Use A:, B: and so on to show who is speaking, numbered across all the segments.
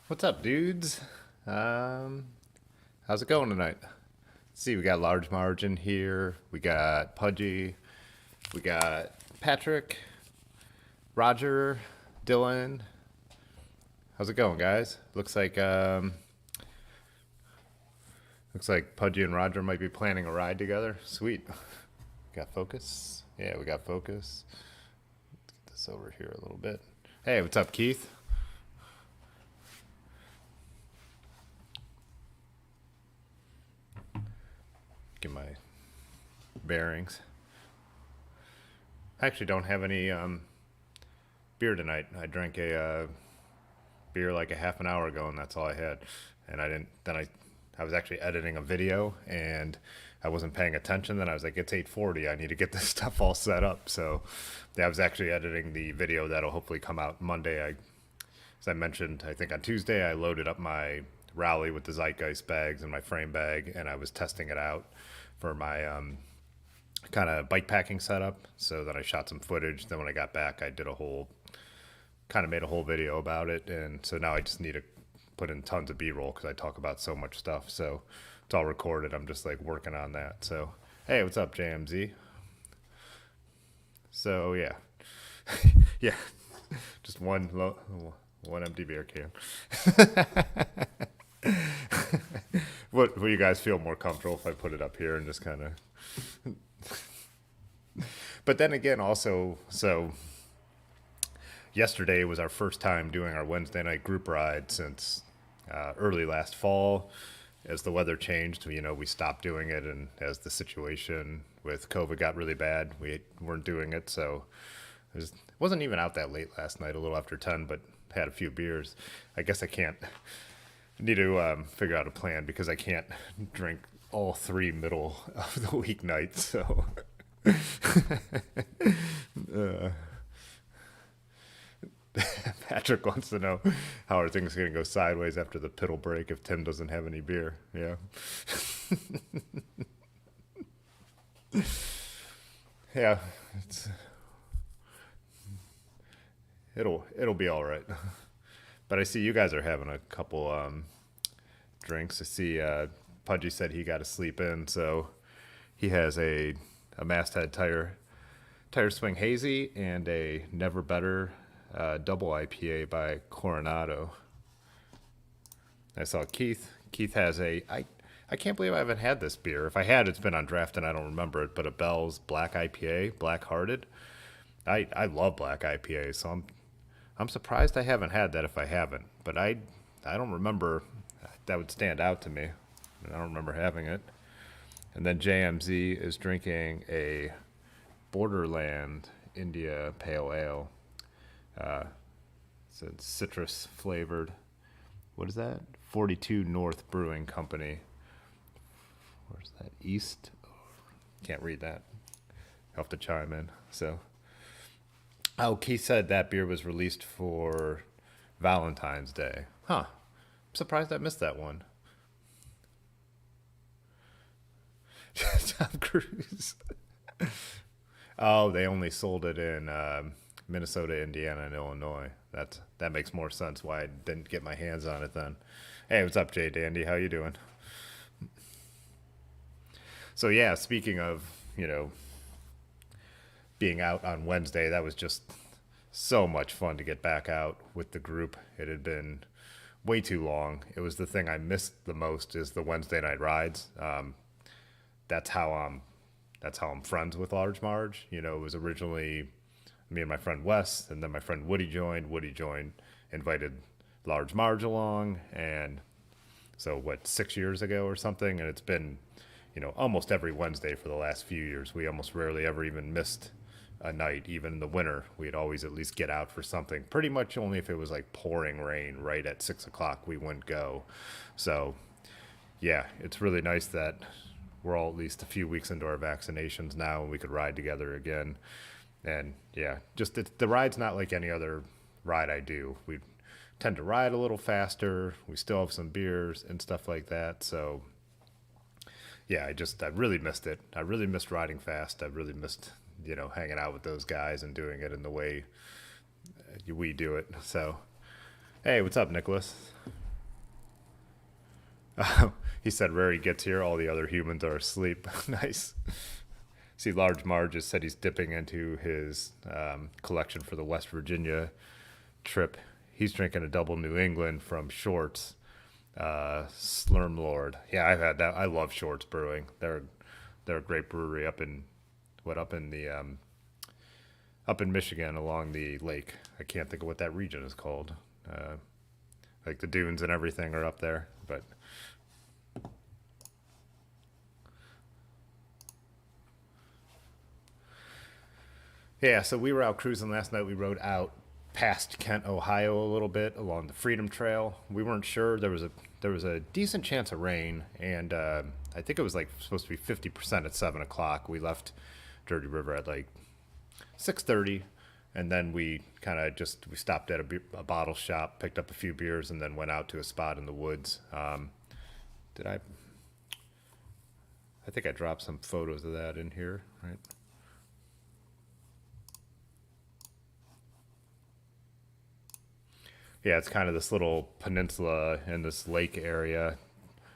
A: What's up, dudes? How's it going tonight? Let's see, we got Large Margin here. We got Pudgy. We got Patrick, Roger, Dylan. How's it going, guys? Looks like Pudgy and Roger might be planning a ride together. Sweet. Got focus? Yeah, we got focus. Let's get this over here a little bit. Hey, what's up, Keith? Get my bearings. I actually don't have any beer tonight. I drank a beer like a half an hour ago, and that's all I had. And I didn't. Then I was actually editing a video, and I wasn't paying attention. Then I was like, it's 8:40. I need to get this stuff all set up. So yeah, I was actually editing the video that'll hopefully come out Monday. As I mentioned, I think on Tuesday, I loaded up my Rally with the Zeitgeist bags and my frame bag, and I was testing it out for my kind of bike packing setup. So then I shot some footage. Then when I got back, I did made a whole video about it. And so now I just need to put in tons of B-roll because I talk about so much stuff. So it's all recorded. I'm just like working on that. So, hey, what's up, JMZ? So yeah, yeah, just one empty beer can. What will you guys feel more comfortable if I put it up here and just kind of? But then again, also, so yesterday was our first time doing our Wednesday night group ride since early last fall. As the weather changed, we stopped doing it, and as the situation with COVID got really bad, we weren't doing it. So wasn't even out that late last night, a little after 10, but had a few beers. I guess I can't, need to figure out a plan because I can't drink all three middle of the week nights. So Patrick wants to know how are things going to go sideways after the piddle break if Tim doesn't have any beer. Yeah. Yeah. It'll be all right. But I see you guys are having a couple drinks. I see Pudgy said he got to sleep in, so he has a masthead tire swing hazy and a never better double IPA by Coronado. I saw Keith. Keith has I can't believe I haven't had this beer. If I had, it's been on draft and I don't remember it. But a Bell's Black IPA, Black Hearted. I love black IPA, so I'm surprised I haven't had that if I haven't. But I don't remember that would stand out to me. I don't remember having it. And then JMZ is drinking a Borderland India Pale Ale. It's citrus flavored. What is that? 42 North Brewing Company. Where's that? East? Can't read that. I'll have to chime in. So, Keith said that beer was released for Valentine's Day. Huh. I'm surprised I missed that one. Tom Cruise. Oh, they only sold it in Minnesota, Indiana, and Illinois. That makes more sense why I didn't get my hands on it then. Hey, what's up, Jay Dandy? How you doing? So yeah, speaking of, being out on Wednesday, that was just so much fun to get back out with the group. It had been way too long. It was the thing I missed the most is the Wednesday night rides. That's how I'm friends with Large Marge. It was originally me and my friend Wes, and then my friend Woody joined. Invited Large Marge along, and so 6 years ago or something, and it's been, almost every Wednesday for the last few years. We almost rarely ever even missed a night, even in the winter. We'd always at least get out for something. Pretty much only if it was like pouring rain right at 6 o'clock, we wouldn't go. So, yeah, it's really nice that we're all at least a few weeks into our vaccinations now, and we could ride together again. And yeah, just the ride's not like any other ride I do. We tend to ride a little faster. We still have some beers and stuff like that. So yeah, I really missed it. I really missed riding fast. I really missed, hanging out with those guys and doing it in the way we do it. So, hey, what's up, Nicholas? He said, Rary gets here, all the other humans are asleep. Nice. See, Large Marge has said he's dipping into his collection for the West Virginia trip. He's drinking a double New England from Shorts, Slurmlord. Yeah, I've had that. I love Shorts Brewing. They're a great brewery up in Michigan along the lake. I can't think of what that region is called. Like the dunes and everything are up there, but. Yeah, so we were out cruising last night. We rode out past Kent, Ohio a little bit along the Freedom Trail. We weren't sure. There was a decent chance of rain, and I think it was like supposed to be 50% at 7 o'clock. We left Dirty River at like 6:30, and then we we stopped at a bottle shop, picked up a few beers, and then went out to a spot in the woods. I think I dropped some photos of that in here, right? Yeah, it's kind of this little peninsula in this lake area,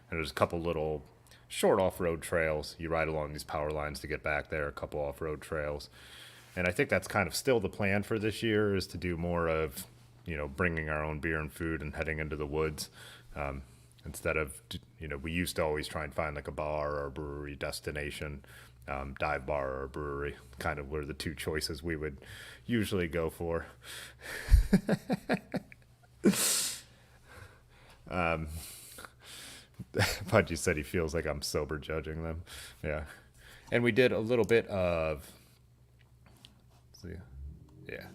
A: and there's a couple little short off-road trails. You ride along these power lines to get back there, a couple off-road trails. And I think that's kind of still the plan for this year, is to do more of, bringing our own beer and food and heading into the woods. Instead of, we used to always try and find like a bar or a brewery destination. dive bar or brewery. Kind of were the two choices we would usually go for. Pudgy said he feels like I'm sober judging them. Yeah. And we did a little bit of, let's see, yeah,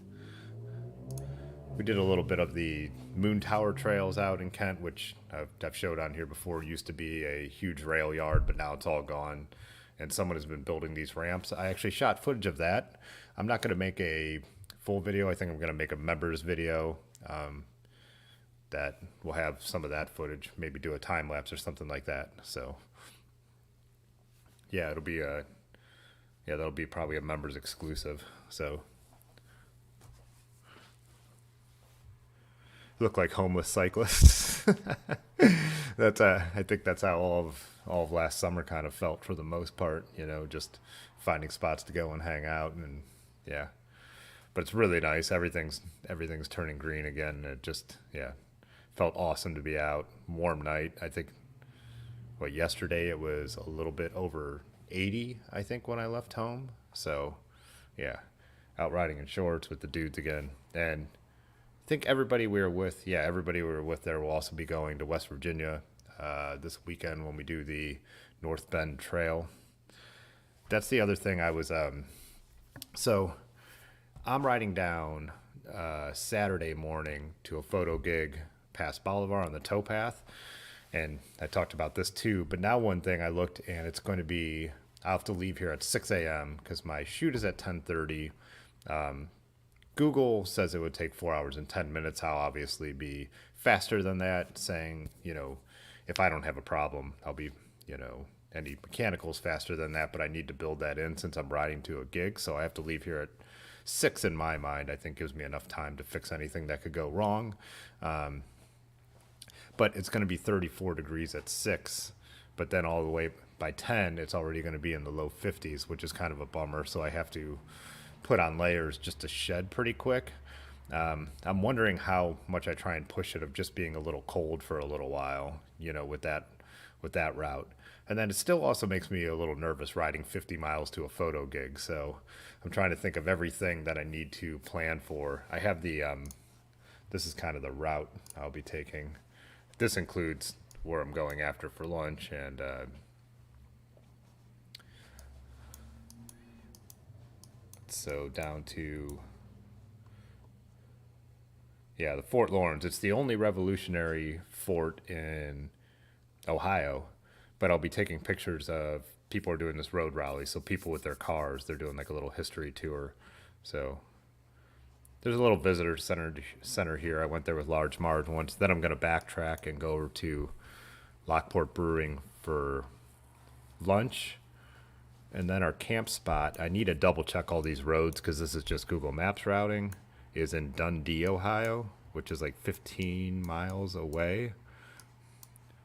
A: we did a little bit of the Moon Tower trails out in Kent, which I've showed on here before. It used to be a huge rail yard, but now it's all gone. And someone has been building these ramps. I actually shot footage of that. I'm not going to make a full video. I think I'm going to make a members video that will have some of that footage. Maybe do a time lapse or something like that. So yeah, it'll be a that'll be probably a members exclusive. So look like homeless cyclists. That's I think that's how all of last summer kind of felt for the most part. You know, just finding spots to go and hang out, and yeah. But it's really nice. Everything's turning green again. It just felt awesome to be out. Warm night. I think yesterday it was a little bit over 80. I think when I left home. So yeah, out riding in shorts with the dudes again, and I think everybody we were with there will also be going to West Virginia this weekend when we do the North Bend Trail. That's the other thing I was, so I'm riding down Saturday morning to a photo gig past Bolivar on the towpath. And I talked about this too, but now one thing I looked and it's going to be, I'll have to leave here at 6 a.m. because my shoot is at 10:30. Google says it would take 4 hours and 10 minutes. I'll obviously be faster than that, saying, if I don't have a problem, I'll be, any mechanicals faster than that, but I need to build that in since I'm riding to a gig. So I have to leave here at 6 in my mind. I think gives me enough time to fix anything that could go wrong. But it's going to be 34 degrees at 6, but then all the way by 10, it's already going to be in the low 50s, which is kind of a bummer. So I have to put on layers just to shed pretty quick. I'm wondering how much I try and push it of just being a little cold for a little while, with that route. And then it still also makes me a little nervous riding 50 miles to a photo gig. So I'm trying to think of everything that I need to plan for. I have this is kind of the route I'll be taking. This includes where I'm going after for lunch and, so down to, the Fort Lawrence. It's the only Revolutionary fort in Ohio, but I'll be taking pictures of people who are doing this road rally. So people with their cars, they're doing like a little history tour. So there's a little visitor center here. I went there with Large Marge once. Then I'm going to backtrack and go over to Lockport Brewing for lunch. And then our camp spot, I need to double check all these roads because this is just Google Maps routing, is in Dundee, Ohio, which is like 15 miles away.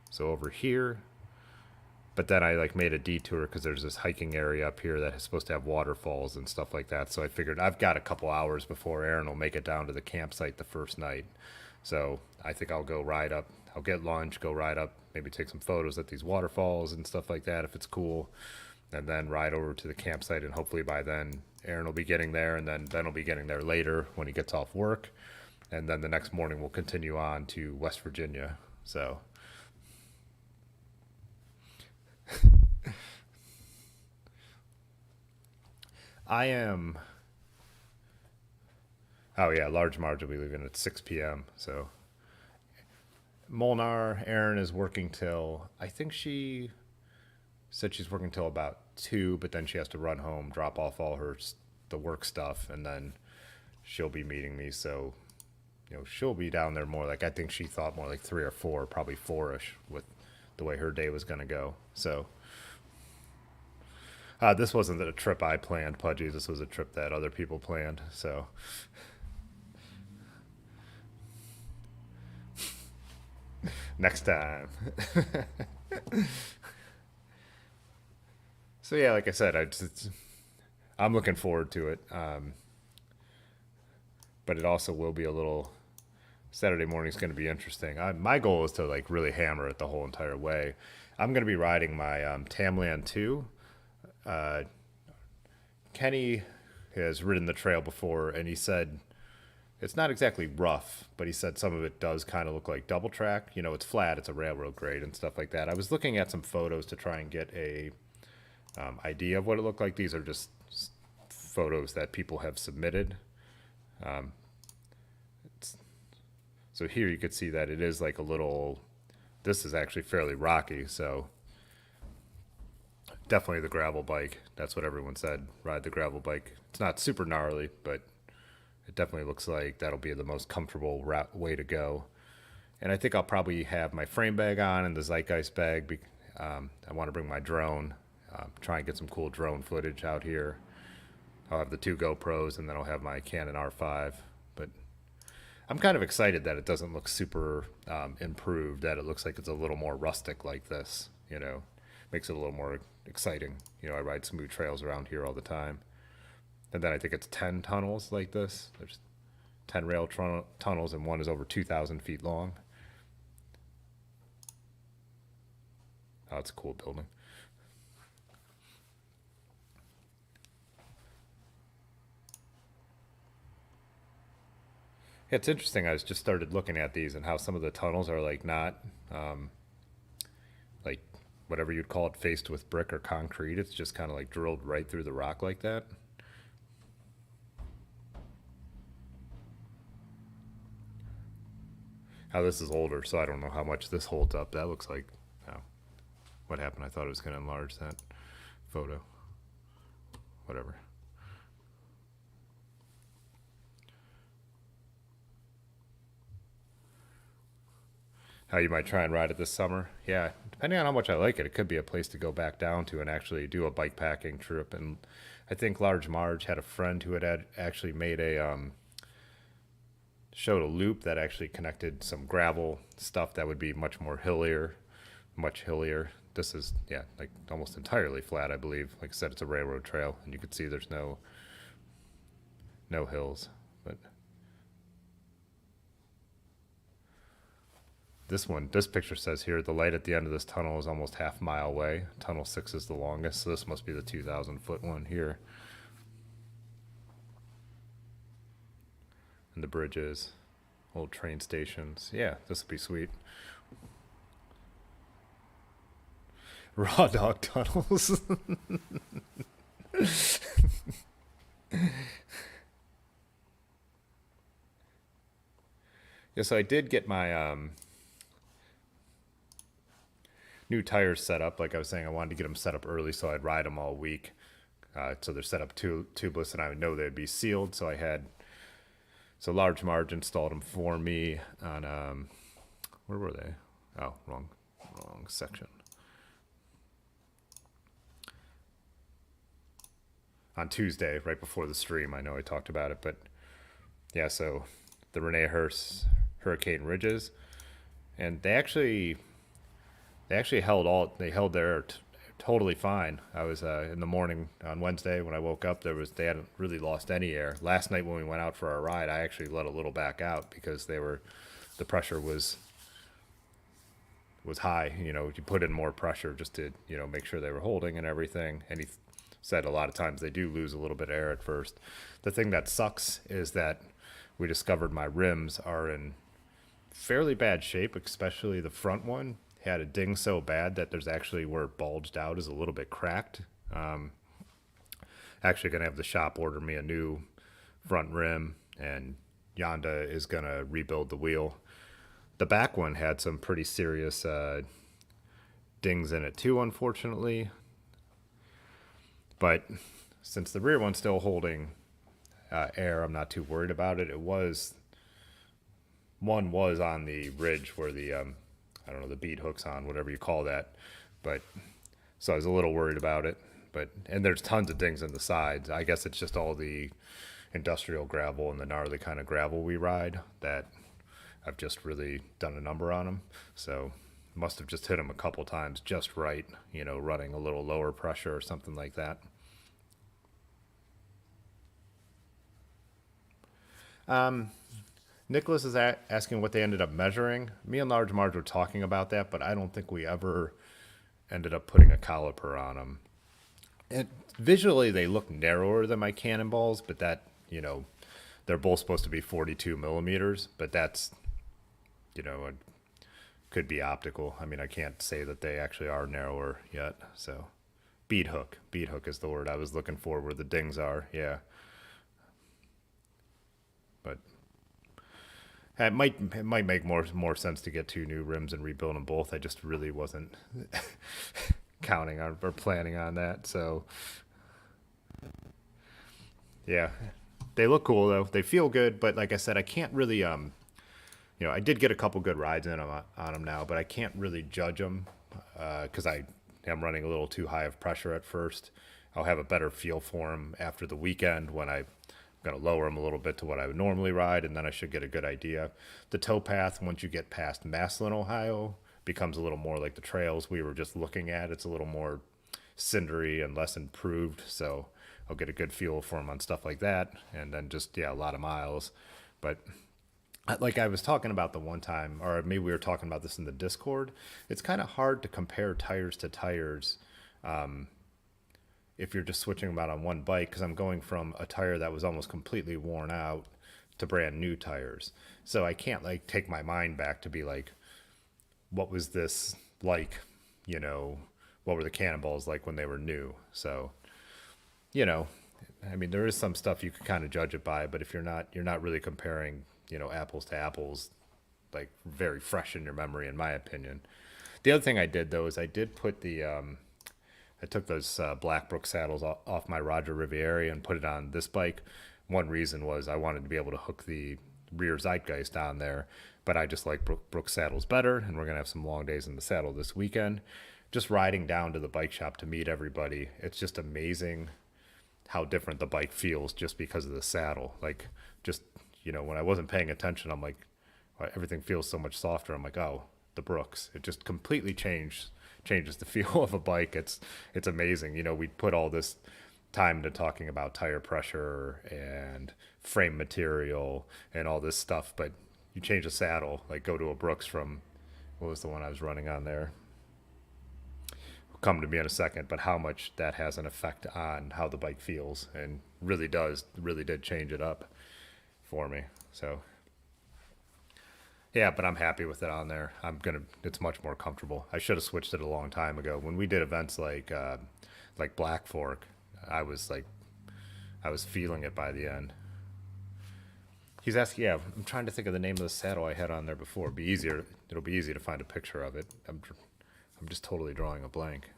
A: So over here. But then I made a detour because there's this hiking area up here that is supposed to have waterfalls and stuff like that. So I figured I've got a couple hours before Aaron will make it down to the campsite the first night. So I think I'll go ride up. I'll get lunch, go ride up, maybe take some photos at these waterfalls and stuff like that if it's cool. And then ride over to the campsite, and hopefully by then Aaron will be getting there, and then Ben will be getting there later when he gets off work. And then the next morning we'll continue on to West Virginia. So I am. Oh yeah, Large Marge will be leaving at 6 p.m. So Molnar, Aaron is working till, I think she said she's working till about 2, but then she has to run home, drop off all the work stuff, and then she'll be meeting me. So, she'll be down there more like, I think she thought more like 3 or 4, probably 4-ish with the way her day was going to go. So this wasn't a trip I planned, Pudgy. This was a trip that other people planned. So next time. So yeah, like I said, I'm looking forward to it. But it also will be a little, Saturday morning is going to be interesting. My goal is to really hammer it the whole entire way. I'm going to be riding my Tamland 2. Kenny has ridden the trail before, and he said it's not exactly rough, but he said some of it does kind of look like double track. You know, it's flat, it's a railroad grade and stuff like that. I was looking at some photos to try and get a idea of what it looked like. These are just photos that people have submitted. So here you could see that it is like a little, this is actually fairly rocky, so definitely the gravel bike. That's what everyone said, ride the gravel bike. It's not super gnarly, but it definitely looks like that'll be the most comfortable way to go. And I think I'll probably have my frame bag on and the Zeitgeist bag. I want to bring my drone, try and get some cool drone footage out here. I'll have the 2 GoPros, and then I'll have my Canon R5. But I'm kind of excited that it doesn't look super improved, that it looks like it's a little more rustic like this, you know. Makes it a little more exciting. You know, I ride smooth trails around here all the time. And then I think it's 10 tunnels like this. There's 10 rail tunnels, and one is over 2,000 feet long. Oh, it's a cool building. Yeah, it's interesting. I just started looking at these and how some of the tunnels are like not like whatever you'd call it, faced with brick or concrete. It's just kind of like drilled right through the rock like that. How this is older, so I don't know how much this holds up. That looks like, oh, what happened? I thought it was going to enlarge that photo. Whatever. How you might try and ride it this summer. Yeah, depending on how much I like it, it could be a place to go back down to and actually do a bike packing trip. And I think Large Marge had a friend who had actually made a showed a loop that actually connected some gravel stuff that would be much more hillier, much hillier. This is, yeah, like almost entirely flat, I believe. Like I said, it's a railroad trail, and you can see there's no hills. But this picture says here, the light at the end of this tunnel is almost half mile away. Tunnel 6 is the longest, so this must be the 2,000-foot one here. And the bridges, old train stations. Yeah, this would be sweet. Raw dog tunnels. Yeah, so I did get my new tires set up. Like I was saying, I wanted to get them set up early so I'd ride them all week. So they're set up tubeless, and I would know they'd be sealed. So Large Marge installed them for me on, where were they? Oh, wrong section. On Tuesday, right before the stream, I know I talked about it, but yeah, so the Renee Hurst Hurricane Ridges, and they actually held there totally fine. I was in the morning on Wednesday when I woke up, they hadn't really lost any air. Last night when we went out for our ride, I actually let a little back out because the pressure was high. You know, you put in more pressure just to, you know, make sure they were holding and everything. And he said a lot of times they do lose a little bit of air at first. The thing that sucks is that we discovered my rims are in fairly bad shape, especially the front one had a ding so bad that there's actually where it bulged out is a little bit cracked. Actually going to have the shop order me a new front rim, and Yonda is going to rebuild the wheel. The back one had some pretty serious dings in it too, unfortunately. But since the rear one's still holding air, I'm not too worried about it. One was on the ridge where the I don't know, the bead hooks on, whatever you call that. But so I was a little worried about it. And there's tons of dings in the sides. I guess it's just all the industrial gravel and the gnarly kind of gravel we ride that I've just really done a number on them. So must have just hit them a couple times just right, you know, running a little lower pressure or something like that. Nicholas is asking what they ended up measuring. Me and Large Marge were talking about that, but I don't think we ever ended up putting a caliper on them. And visually, they look narrower than my cannonballs, but that, they're both supposed to be 42 millimeters, but that's, it could be optical. I mean, I can't say that they actually are narrower yet. So, bead hook is the word I was looking for, where the dings are. Yeah, but it might make more sense to get two new rims and rebuild them both. I just really wasn't counting on or planning on that. So yeah, they look cool though. They feel good, but like I said, I can't really I did get a couple good rides in them on them now, but I can't really judge them because I am running a little too high of pressure at first. I'll have a better feel for them after the weekend when I'm going to lower them a little bit to what I would normally ride, and then I should get a good idea. The towpath, once you get past Massillon, Ohio, becomes a little more like the trails we were just looking at. It's a little more cindery and less improved, so I'll get a good feel for them on stuff like that, and then just, yeah, a lot of miles. But like I was talking about the one time, or maybe we were talking about this in the Discord, it's kind of hard to compare tires to tires if you're just switching them out on one bike, because I'm going from a tire that was almost completely worn out to brand new tires. So I can't like take my mind back to be like, what was this like, you know, what were the cannonballs like when they were new? So, you know, I mean, there is some stuff you can kind of judge it by, but if you're not really comparing, apples to apples, like very fresh in your memory, in my opinion. The other thing I did though is I did put I took those Blackbrook saddles off my Roger Riviera and put it on this bike. One reason was I wanted to be able to hook the rear Zeitgeist on there, but I just like Brook saddles better, and we're gonna have some long days in the saddle this weekend. Just riding down to the bike shop to meet everybody, it's just amazing how different the bike feels just because of the saddle. Like, just, when I wasn't paying attention, I'm like, "Why everything feels so much softer." I'm like, oh, the Brooks. It just completely changes the feel of a bike. It's amazing. We put all this time into talking about tire pressure and frame material and all this stuff, but you change a saddle, like go to a Brooks from, what was the one I was running on there? Will come to me in a second, but how much that has an effect on how the bike feels, and really did change it up for me. So yeah, but I'm happy with it on there. It's much more comfortable. I should have switched it a long time ago. When we did events like Black Fork, I was like, I was feeling it by the end. He's asking, yeah, I'm trying to think of the name of the saddle I had on there before. It'll be easy to find a picture of it. I'm just totally drawing a blank.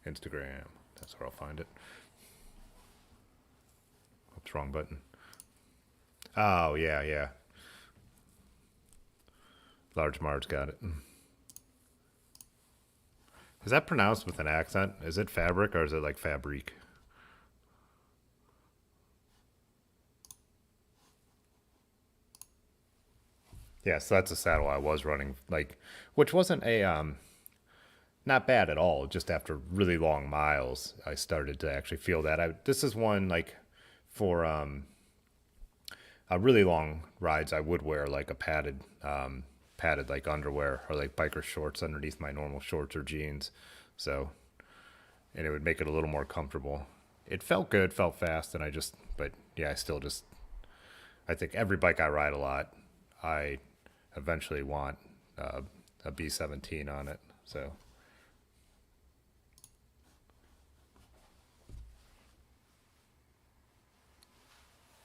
A: Instagram, that's where I'll find it. Oops, wrong button. Oh, yeah, yeah. Large Marge got it. Is that pronounced with an accent? Is it fabric or is it like fabrique? Yeah, so that's a saddle I was running, like, which wasn't not bad at all. Just after really long miles, I started to actually feel that. This is one like for really long rides. I would wear like a padded like underwear or like biker shorts underneath my normal shorts or jeans. So, and it would make it a little more comfortable. It felt good, felt fast, and but yeah, I still just, I think every bike I ride a lot, I eventually want uh, a B17 on it. So,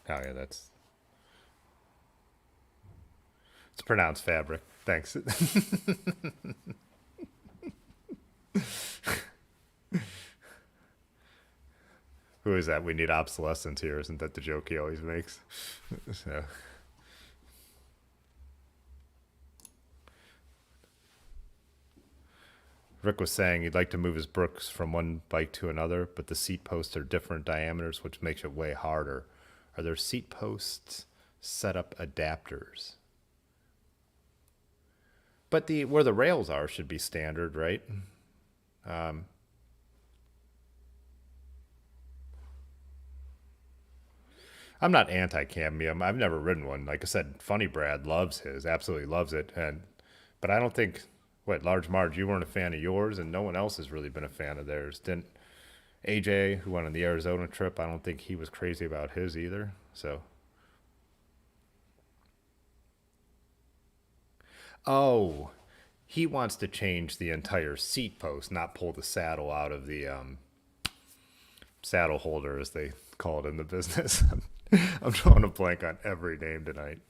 A: oh yeah, it's pronounced fabric. Thanks. Who is that? We need obsolescence here. Isn't that the joke he always makes? So, Rick was saying he'd like to move his Brooks from one bike to another, but the seat posts are different diameters, which makes it way harder. Are there seat posts setup adapters? But the where the rails are should be standard, right? Um, I'm not anti-cambium. I've never ridden one. Like I said, Funny Brad loves his, absolutely loves it, but I don't think. What, Large Marge, you weren't a fan of yours, and no one else has really been a fan of theirs. Didn't AJ, who went on the Arizona trip, I don't think he was crazy about his either. So, oh, he wants to change the entire seat post, not pull the saddle out of the saddle holder, as they call it in the business. I'm drawing a blank on every name tonight.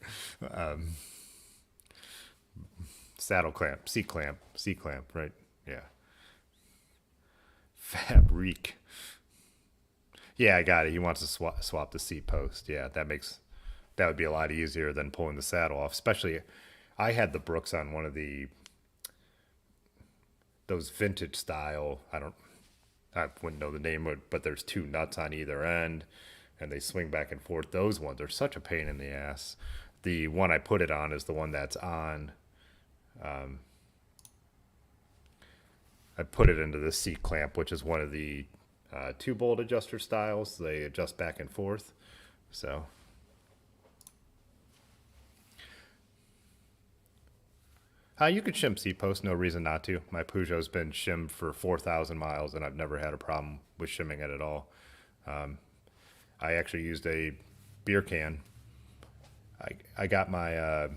A: Um, Saddle clamp, seat clamp, right? Yeah. Fabrique. Yeah, I got it. He wants to swap the seat post. Yeah, that would be a lot easier than pulling the saddle off. Especially, I had the Brooks on one of those vintage style. I wouldn't know the name of it, but there's two nuts on either end, and they swing back and forth. Those ones are such a pain in the ass. The one I put it on is the one that's on. I put it into the seat clamp, which is one of the two bolt adjuster styles. They adjust back and forth. So you could shim seat post, no reason not to. My Peugeot's been shimmed for 4,000 miles, and I've never had a problem with shimming it at all. I actually used a beer can. I got my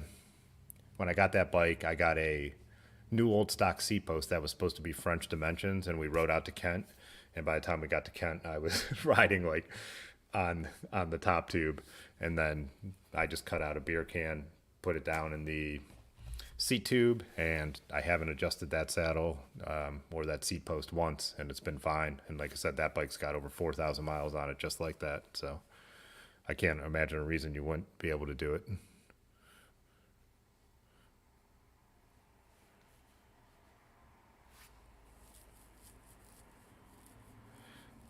A: when I got that bike, I got a new old stock seat post that was supposed to be French dimensions, and we rode out to Kent. And by the time we got to Kent, I was riding like on the top tube, and then I just cut out a beer can, put it down in the seat tube, and I haven't adjusted that saddle or that seat post once, and it's been fine. And like I said, that bike's got over 4,000 miles on it just like that. So I can't imagine a reason you wouldn't be able to do it.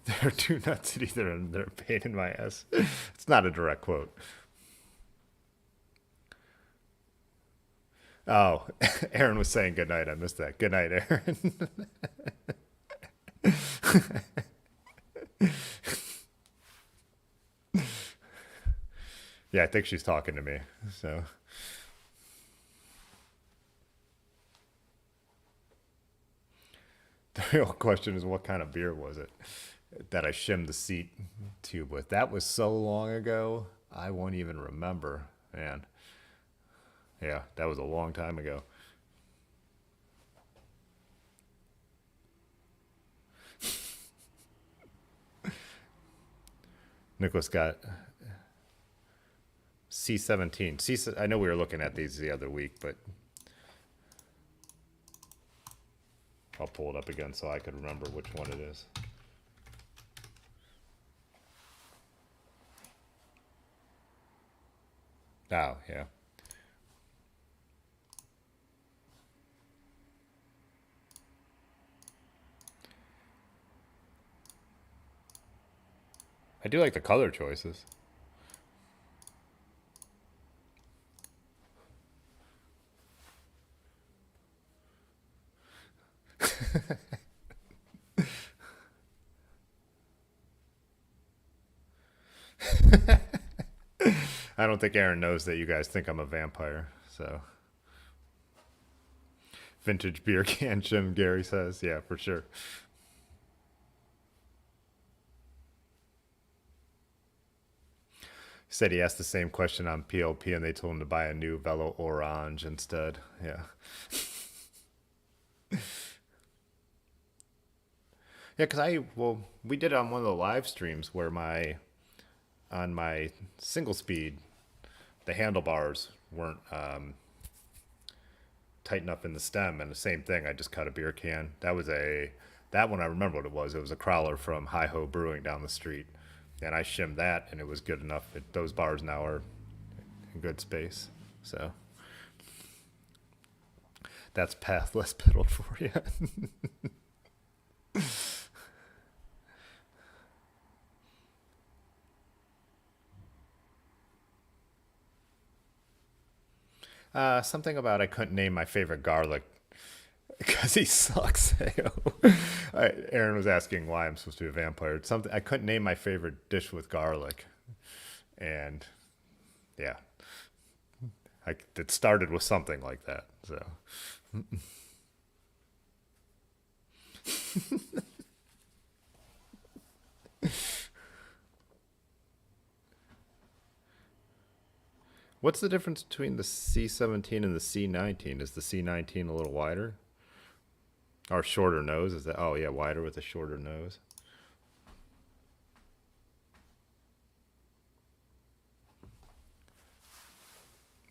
A: There are two nuts at either end. They're a pain in my ass. It's not a direct quote. Oh, Aaron was saying good night. I missed that. Good night, Aaron. Yeah, I think she's talking to me. So the real question is, what kind of beer was it that I shimmed the seat tube with? That was so long ago, I won't even remember. Man, yeah, that was a long time ago. Nicholas got C17. I know we were looking at these the other week, but I'll pull it up again so I could remember which one it is. Oh, yeah. I do like the color choices. I don't think Aaron knows that you guys think I'm a vampire. So, vintage beer can, Jim Gary says. Yeah, for sure. Said he asked the same question on PLP and they told him to buy a new Velo Orange instead. Yeah. Yeah, because we did it on one of the live streams where on my single speed, the handlebars weren't tight enough in the stem, and the same thing. I just cut a beer can. That one I remember what it was. It was a crawler from Hi Ho Brewing down the street, and I shimmed that, and it was good enough. Those bars now are in good space, so that's pathless piddled for you. Something about I couldn't name my favorite garlic because he sucks. Aaron was asking why I'm supposed to be a vampire. It's something I couldn't name my favorite dish with garlic, and yeah, it started with something like that. So What's the difference between the C17 and the C19? Is the C19 a little wider? Or shorter nose? Is that, oh yeah, wider with a shorter nose.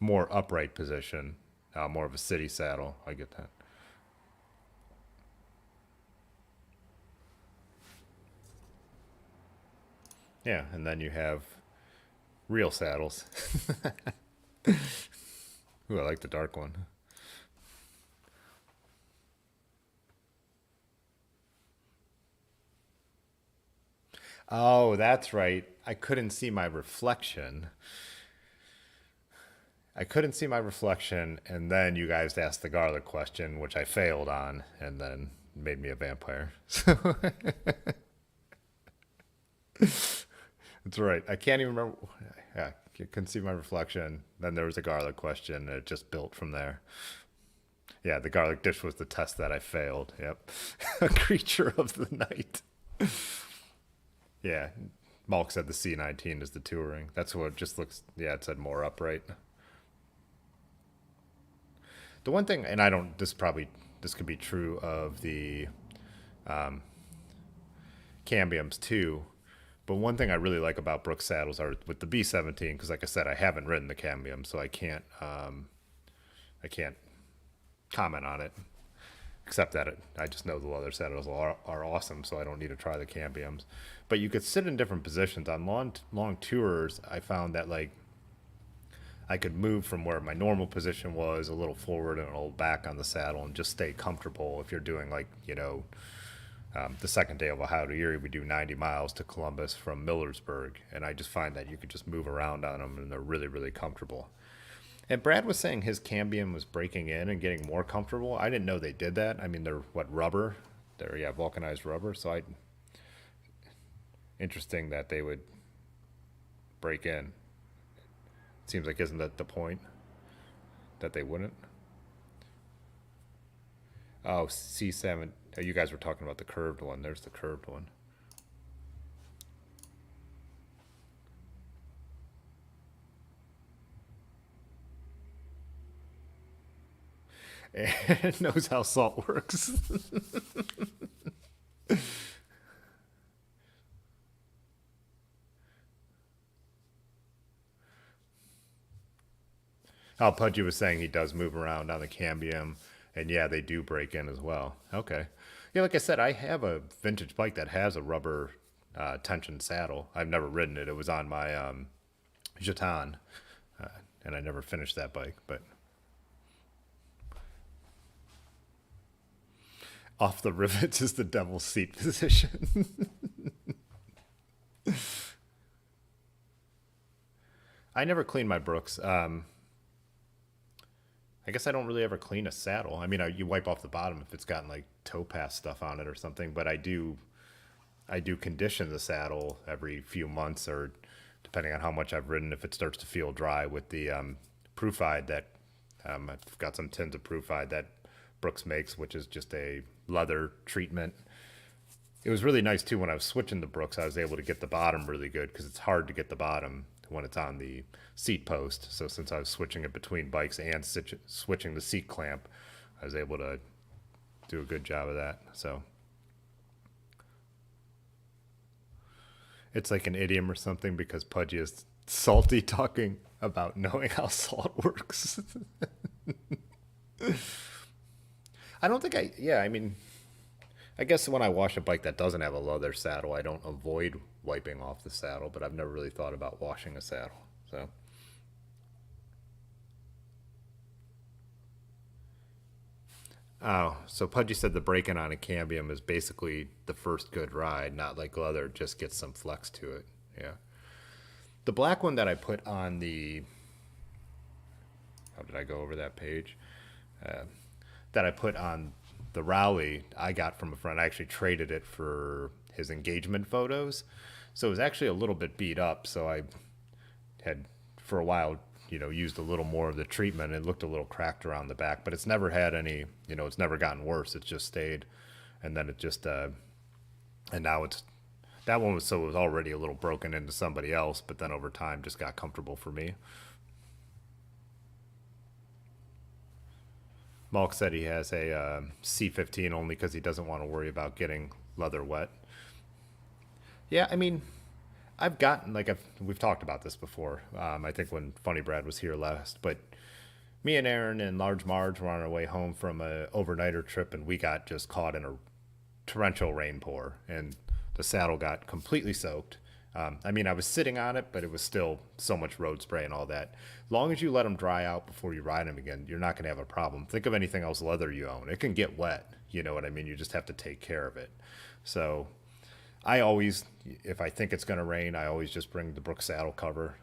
A: More upright position, more of a city saddle. I get that. Yeah, and then you have real saddles. Ooh, I like the dark one. Oh, that's right. I couldn't see my reflection. I couldn't see my reflection, and then you guys asked the garlic question, which I failed on, and then made me a vampire. So that's right. I can't even remember. Yeah, I couldn't see my reflection. Then there was a garlic question, and it just built from there. Yeah, the garlic dish was the test that I failed. Yep. A creature of the night. Yeah. Malk said the C19 is the touring. That's what it just looks, yeah, it said more upright. The one thing, and I don't, this could be true of the cambiums too, but one thing I really like about Brooks saddles are with the B17, because like I said, I haven't ridden the cambium, so I can't comment on it, except that I just know the leather saddles are awesome, so I don't need to try the cambiums. But you could sit in different positions on long tours. I found that like I could move from where my normal position was a little forward and a little back on the saddle and just stay comfortable. If you're doing like, the second day of Ohio to Erie, we do 90 miles to Columbus from Millersburg. And I just find that you could just move around on them and they're really, really comfortable. And Brad was saying his cambium was breaking in and getting more comfortable. I didn't know they did that. I mean, they're what, rubber? They're, yeah, vulcanized rubber. So interesting that they would break in. Seems like, isn't that the point? That they wouldn't? Oh, C7. Oh, you guys were talking about the curved one. There's the curved one. And knows how salt works. Oh, Pudgy was saying he does move around on the cambium, and yeah, they do break in as well. Okay. Yeah, like I said, I have a vintage bike that has a rubber tension saddle. I've never ridden it. It was on my Jeton, and I never finished that bike. But off the rivets is the devil's seat position. I never clean my Brooks. I guess I don't really ever clean a saddle. I mean, you wipe off the bottom if it's gotten like towpath stuff on it or something. But I do condition the saddle every few months, or depending on how much I've ridden, if it starts to feel dry with the proofide that I've got some tins of proofide that Brooks makes, which is just a leather treatment. It was really nice too when I was switching the Brooks. I was able to get the bottom really good because it's hard to get the bottom when it's on the seat post. So since I was switching it between bikes and switching the seat clamp, I was able to do a good job of that. So it's like an idiom or something because Pudgy is salty talking about knowing how salt works. I don't think I mean, I guess when I wash a bike that doesn't have a leather saddle, I don't avoid wiping off the saddle, but I've never really thought about washing a saddle. So, oh, so Pudgy said the break-in on a cambium is basically the first good ride, not like leather just gets some flex to it. Yeah. The black one that I put on the, how did I go over that page? That I put on the Rowley, I got from a friend. I actually traded it for his engagement photos. So it was actually a little bit beat up. So I had, for a while, used a little more of the treatment. It looked a little cracked around the back, but it's never had any, it's never gotten worse. It's just stayed and then it just and now it's that one was so it was already a little broken into somebody else, but then over time just got comfortable for me. Malk said he has a C15 only because he doesn't want to worry about getting leather wet. Yeah, I mean, I've gotten we've talked about this before. I think when Funny Brad was here last, but me and Aaron and Large Marge were on our way home from a overnighter trip, and we got just caught in a torrential rain pour, and the saddle got completely soaked. I mean, I was sitting on it, but it was still so much road spray and all that. As long as you let them dry out before you ride them again, you're not going to have a problem. Think of anything else leather you own. It can get wet. You know what I mean? You just have to take care of it. So I always, if I think it's going to rain, I always just bring the Brooks saddle cover.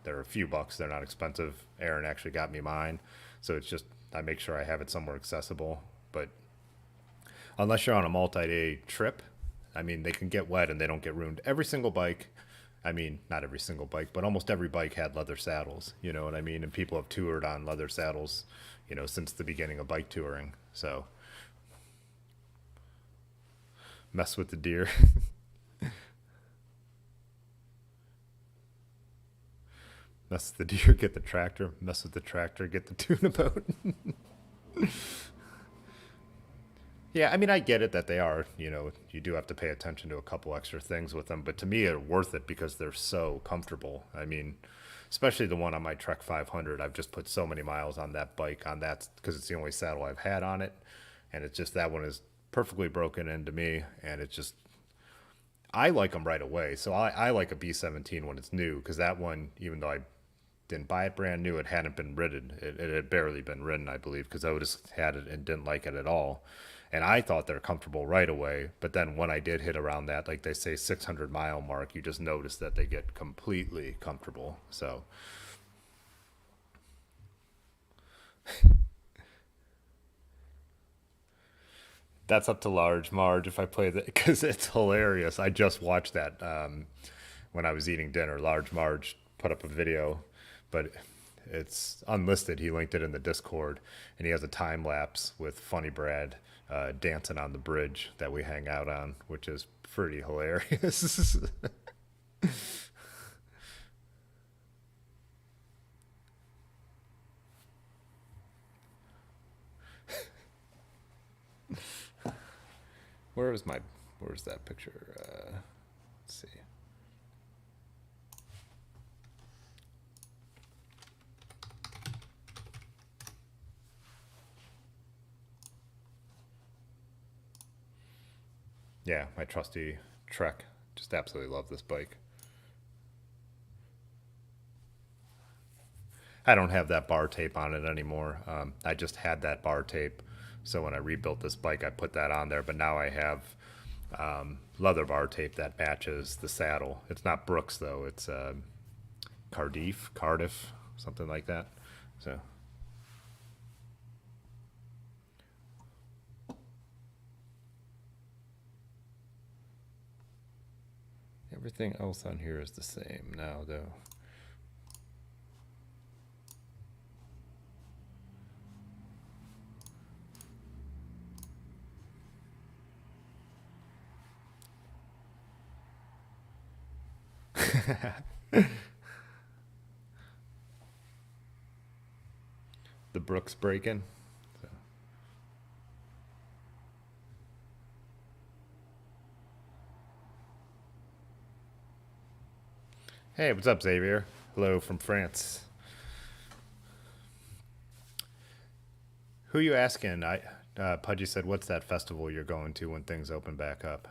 A: They're a few bucks. They're not expensive. Aaron actually got me mine. So it's just, I make sure I have it somewhere accessible. But unless you're on a multi-day trip, I mean, they can get wet and they don't get ruined. Every single bike, I mean, not every single bike, but almost every bike had leather saddles. You know what I mean? And people have toured on leather saddles, since the beginning of bike touring. So mess with the deer. Mess with the deer, get the tractor. Mess with the tractor, get the tuna boat. Yeah, I mean, I get it that they are, you do have to pay attention to a couple extra things with them, but to me, they're worth it because they're so comfortable. I mean, especially the one on my Trek 500. I've just put so many miles on that bike, on that, because it's the only saddle I've had on it. And it's just that one is perfectly broken into me. And it's just, I like them right away. So I like a B17 when it's new, because that one, even though I didn't buy it brand new, it hadn't been ridden. It had barely been ridden, I believe, because Otis had it and didn't like it at all. And I thought they're comfortable right away. But then when I did hit around that, like they say, 600-mile mark, you just notice that they get completely comfortable. So that's up to Large Marge if I play that, because it's hilarious. I just watched that when I was eating dinner. Large Marge put up a video, but it's unlisted. He linked it in the Discord, and he has a time lapse with Funny Brad dancing on the bridge that we hang out on, which is pretty hilarious. Where is my? Where's that picture? Let's see. Yeah, my trusty Trek. Just absolutely love this bike. I don't have that bar tape on it anymore. I just had that bar tape, so when I rebuilt this bike, I put that on there. But now I have leather bar tape that matches the saddle. It's not Brooks though. It's Cardiff, something like that. So everything else on here is the same now, though. The Brooks break-in. So. Hey, what's up, Xavier? Hello from France. Who you asking? Pudgy said, "What's that festival you're going to when things open back up?"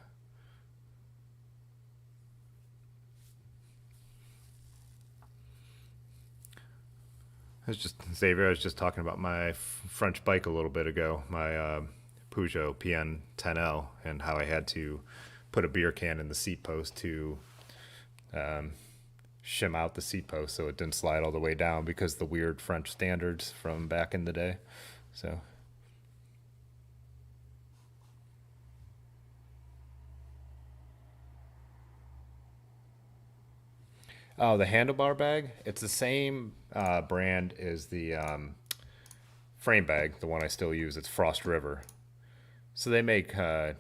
A: I was just Xavier. I was just talking about my French bike a little bit ago, my Peugeot PN 10L, and how I had to put a beer can in the seat post to um, shim out the seat post so it didn't slide all the way down because the weird French standards from back in the day. So, oh, the handlebar bag. It's the same brand as the frame bag, the one I still use. It's Frost River. So they make. I've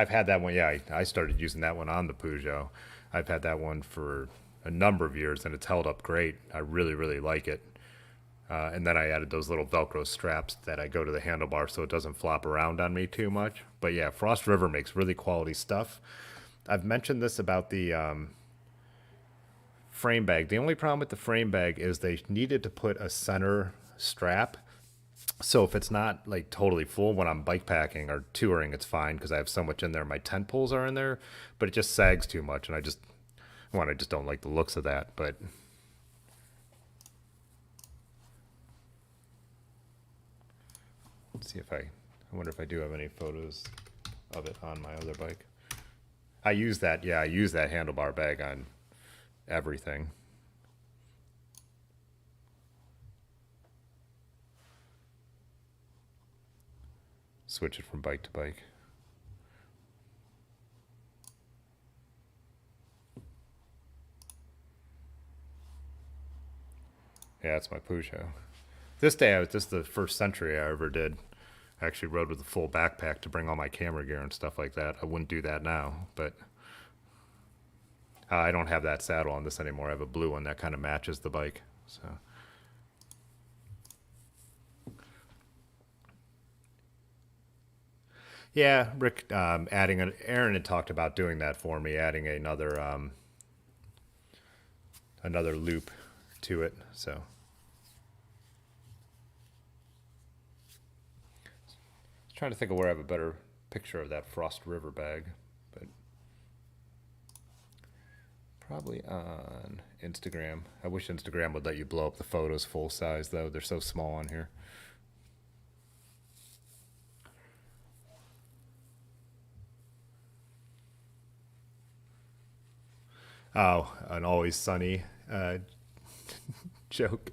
A: had that one. Yeah, I started using that one on the Peugeot. I've had that one for a number of years, and it's held up great. I really, really like it. And then I added those little Velcro straps that I go to the handlebar so it doesn't flop around on me too much. But yeah, Frost River makes really quality stuff. I've mentioned this about the frame bag. The only problem with the frame bag is they needed to put a center strap. So if it's not like totally full when I'm bike packing or touring, it's fine because I have so much in there. My tent poles are in there, but it just sags too much, and I just don't like the looks of that. But let's see if I wonder if I do have any photos of it on my other bike. I use that. Yeah, I use that handlebar bag on everything. Switch it from bike to bike. Yeah, that's my Peugeot. This is the first century I ever did. I actually rode with a full backpack to bring all my camera gear and stuff like that. I wouldn't do that now, but I don't have that saddle on this anymore. I have a blue one that kind of matches the bike. So yeah, Rick, Aaron had talked about doing that for me, adding another loop to it. So trying to think of where I have a better picture of that Frost River bag, but probably on Instagram. I wish Instagram would let you blow up the photos full size, though. They're so small on here. Oh, an always sunny joke.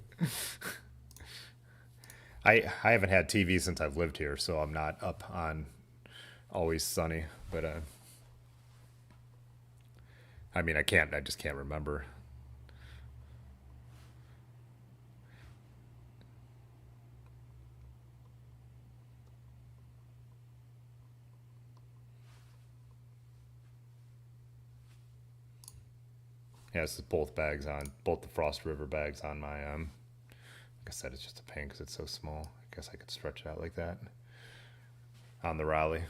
A: I haven't had TV since I've lived here, so I'm not up on always sunny. But I mean, I just can't remember. Yeah, this is both the Frost River bags on my like I said, it's just a pain because it's so small. I guess I could stretch it out like that on the Raleigh.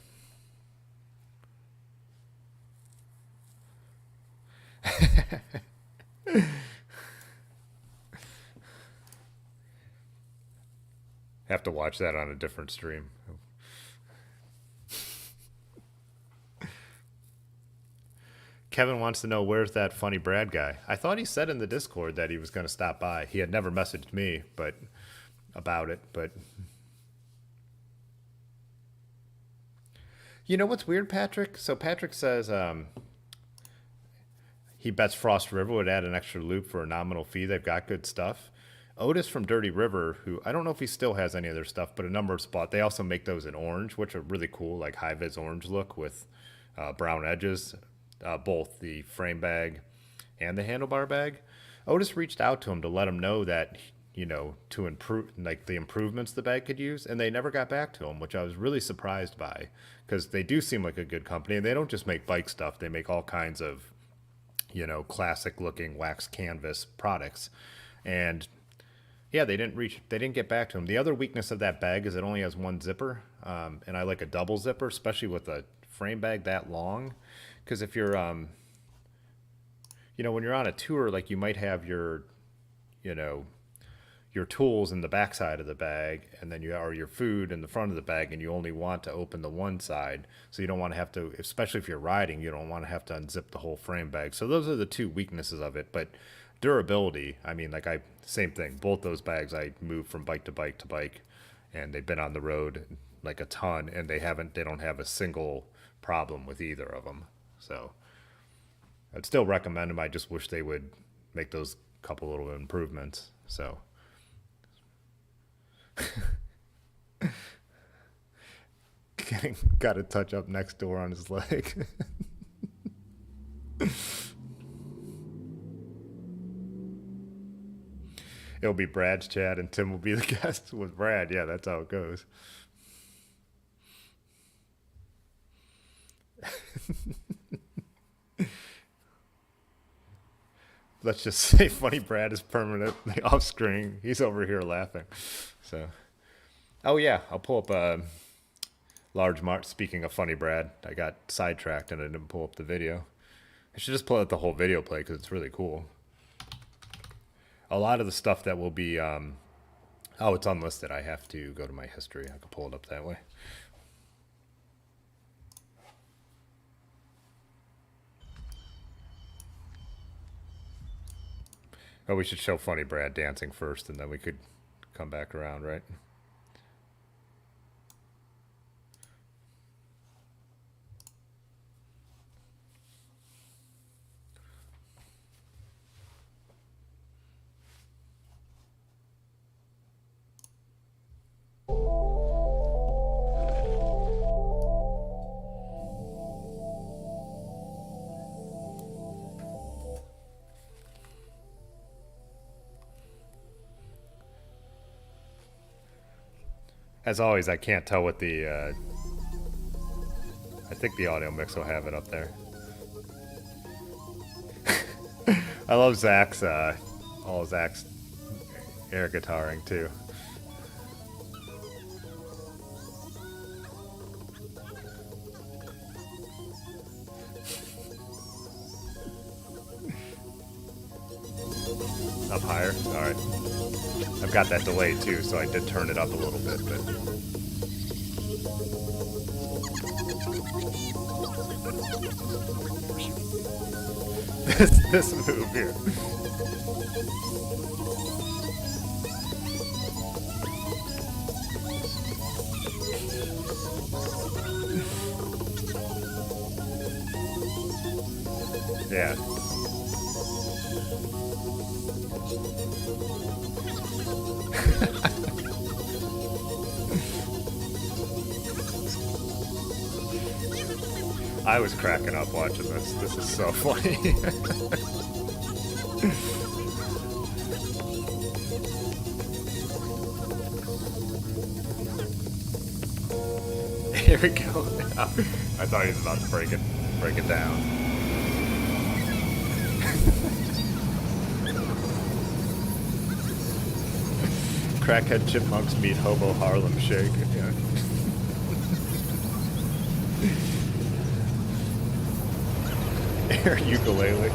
A: Have to watch that on a different stream. Kevin wants to know where's that funny Brad guy. I thought he said in the Discord that he was going to stop by. He had never messaged me, but about it. But you know what's weird, Patrick? So Patrick says he bets Frost River would add an extra loop for a nominal fee. They've got good stuff. Otis from Dirty River, who I don't know if he still has any of their stuff, but a number of spots. They also make those in orange, which are really cool, like high vis orange look with brown edges. Both the frame bag and the handlebar bag. Otis reached out to him to let him know that to improve like the improvements the bag could use, and they never got back to him, which I was really surprised by because they do seem like a good company, and they don't just make bike stuff; they make all kinds of classic looking wax canvas products, and yeah, they didn't get back to him. The other weakness of that bag is it only has one zipper, and I like a double zipper, especially with a frame bag that long, because if you're when you're on a tour, like you might have you know your tools in the back side of the bag, and then your food in the front of the bag, and you only want to open the one side, so you don't want to have to, especially if you're riding, you don't want to have to unzip the whole frame bag. So those are the two weaknesses of it. But durability, I mean, same thing. Both those bags I moved from bike to bike to bike, and they've been on the road like a ton, and they don't have a single problem with either of them. So I'd still recommend them. I just wish they would make those couple little improvements. So got a touch up next door on his leg. It'll be Brad's chat and Tim will be the guest with Brad. Yeah, that's how it goes. Let's just say Funny Brad is permanently off screen. He's over here laughing. So, oh yeah, I'll pull up large mark. Speaking of Funny Brad, I got sidetracked and I didn't pull up the video. I should just pull out the whole video play because it's really cool. A lot of the stuff that will be, oh, it's unlisted. I have to go to my history. I can pull it up that way. Oh, we should show Funny Brad dancing first, and then we could come back around, right? As always, I can't tell what the, I think the audio mix will have it up there. I love Zach's, all Zach's air guitaring too. Up higher? Alright. I've got that delay too, so I did turn it up a little bit, but... this move here. Yeah. I was cracking up watching this. This is so funny. Here we go. I thought he was about to break it down. Crackhead chipmunks meet hobo Harlem Shake. Yeah. Air ukulele.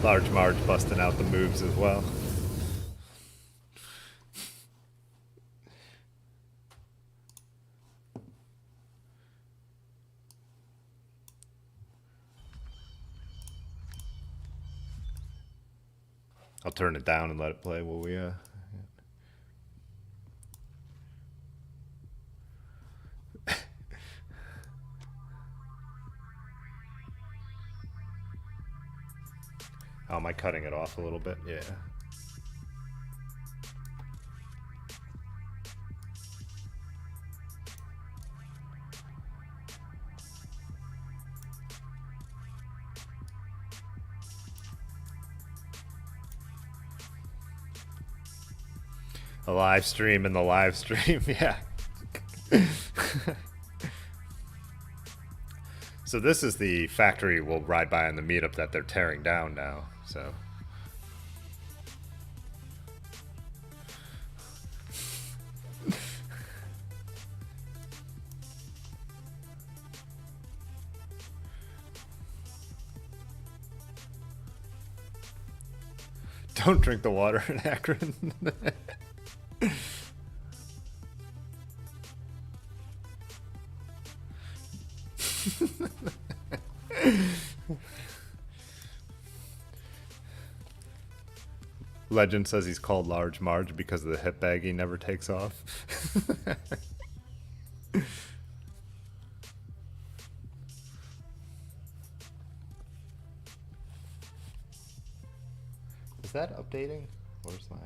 A: Large Marge busting out the moves as well. I'll turn it down and let it play while we Oh, am I cutting it off a little bit? Yeah. A live stream in the live stream, yeah. So this is the factory we'll ride by on the meetup that they're tearing down now, so. Don't drink the water in Akron. Legend says he's called Large Marge because of the hip bag he never takes off. Is that updating? Where's my...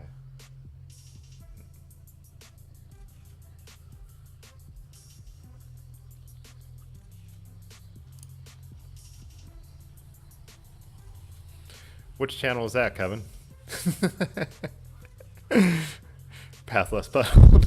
A: Which channel is that, Kevin? Pathless Puddle.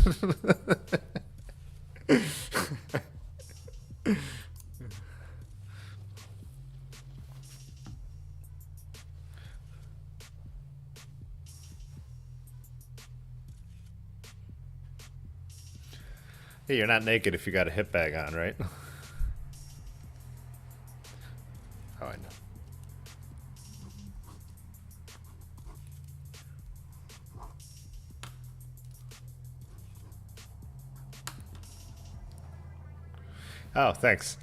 A: Hey, you're not naked if you got a hip bag on, right? Oh, I know. Oh, thanks.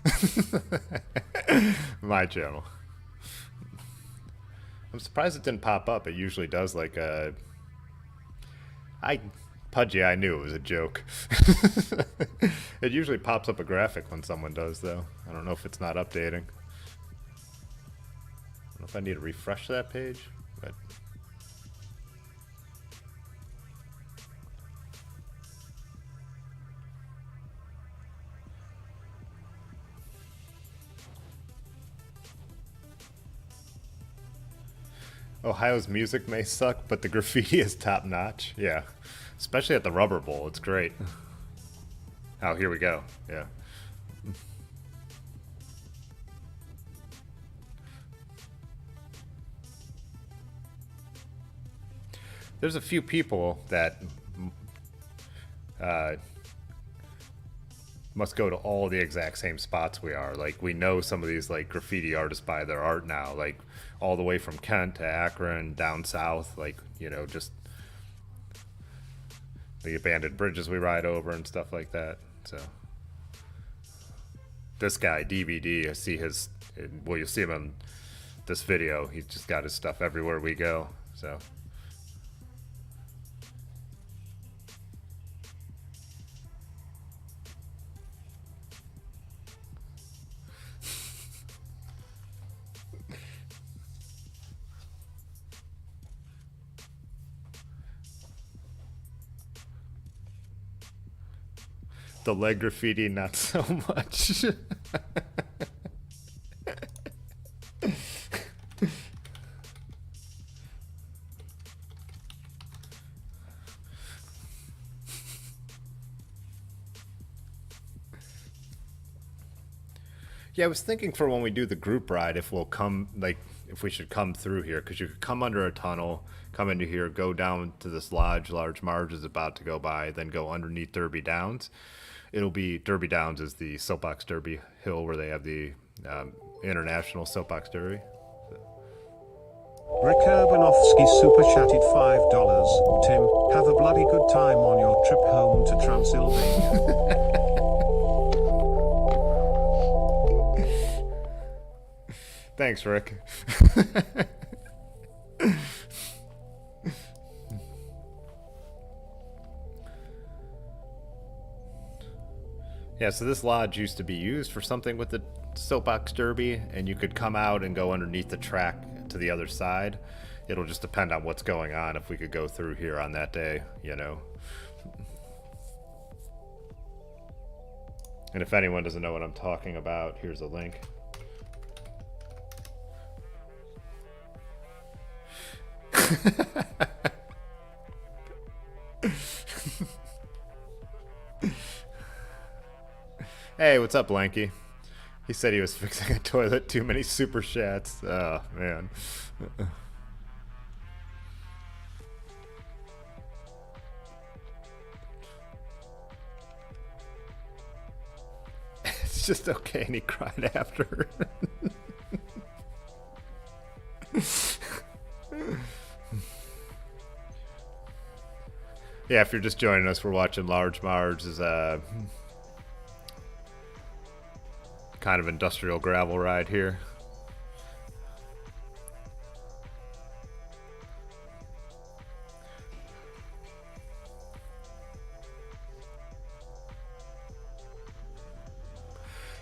A: My channel. I'm surprised it didn't pop up. It usually does, like, Pudgy, I knew it was a joke. It usually pops up a graphic when someone does, though. I don't know if it's not updating. I don't know if I need to refresh that page, but... Ohio's music may suck, but the graffiti is top notch. Yeah. Especially at the Rubber Bowl. It's great. Oh, here we go. Yeah. There's a few people that must go to all the exact same spots we are. Like, we know some of these, like, graffiti artists by their art now. Like, all the way from Kent to Akron, down south. Like, you know, just the abandoned bridges we ride over and stuff like that. So this guy DVD, I see his, well, you'll see him in this video. He's just got his stuff everywhere we go. So the leg graffiti, not so much. Yeah, I was thinking for when we do the group ride, if we'll come, like, if we should come through here, because you could come under a tunnel, come into here, go down to this lodge, Large Marge is about to go by, then go underneath Derby Downs. It'll be, Derby Downs is the Soapbox Derby hill where they have the International Soapbox Derby.
B: Rick Urbanovsky super chatted $5. Tim, have a bloody good time on your trip home to Transylvania.
A: Thanks, Rick. Yeah, so this lodge used to be used for something with the Soapbox Derby, and you could come out and go underneath the track to the other side. It'll just depend on what's going on, if we could go through here on that day, you know. And if anyone doesn't know what I'm talking about, here's a link. Hey, what's up, Blanky? He said he was fixing a toilet. Too many super chats. Oh, man. It's just okay, and he cried after. Yeah, if you're just joining us, we're watching Large Marge's kind of industrial gravel ride here.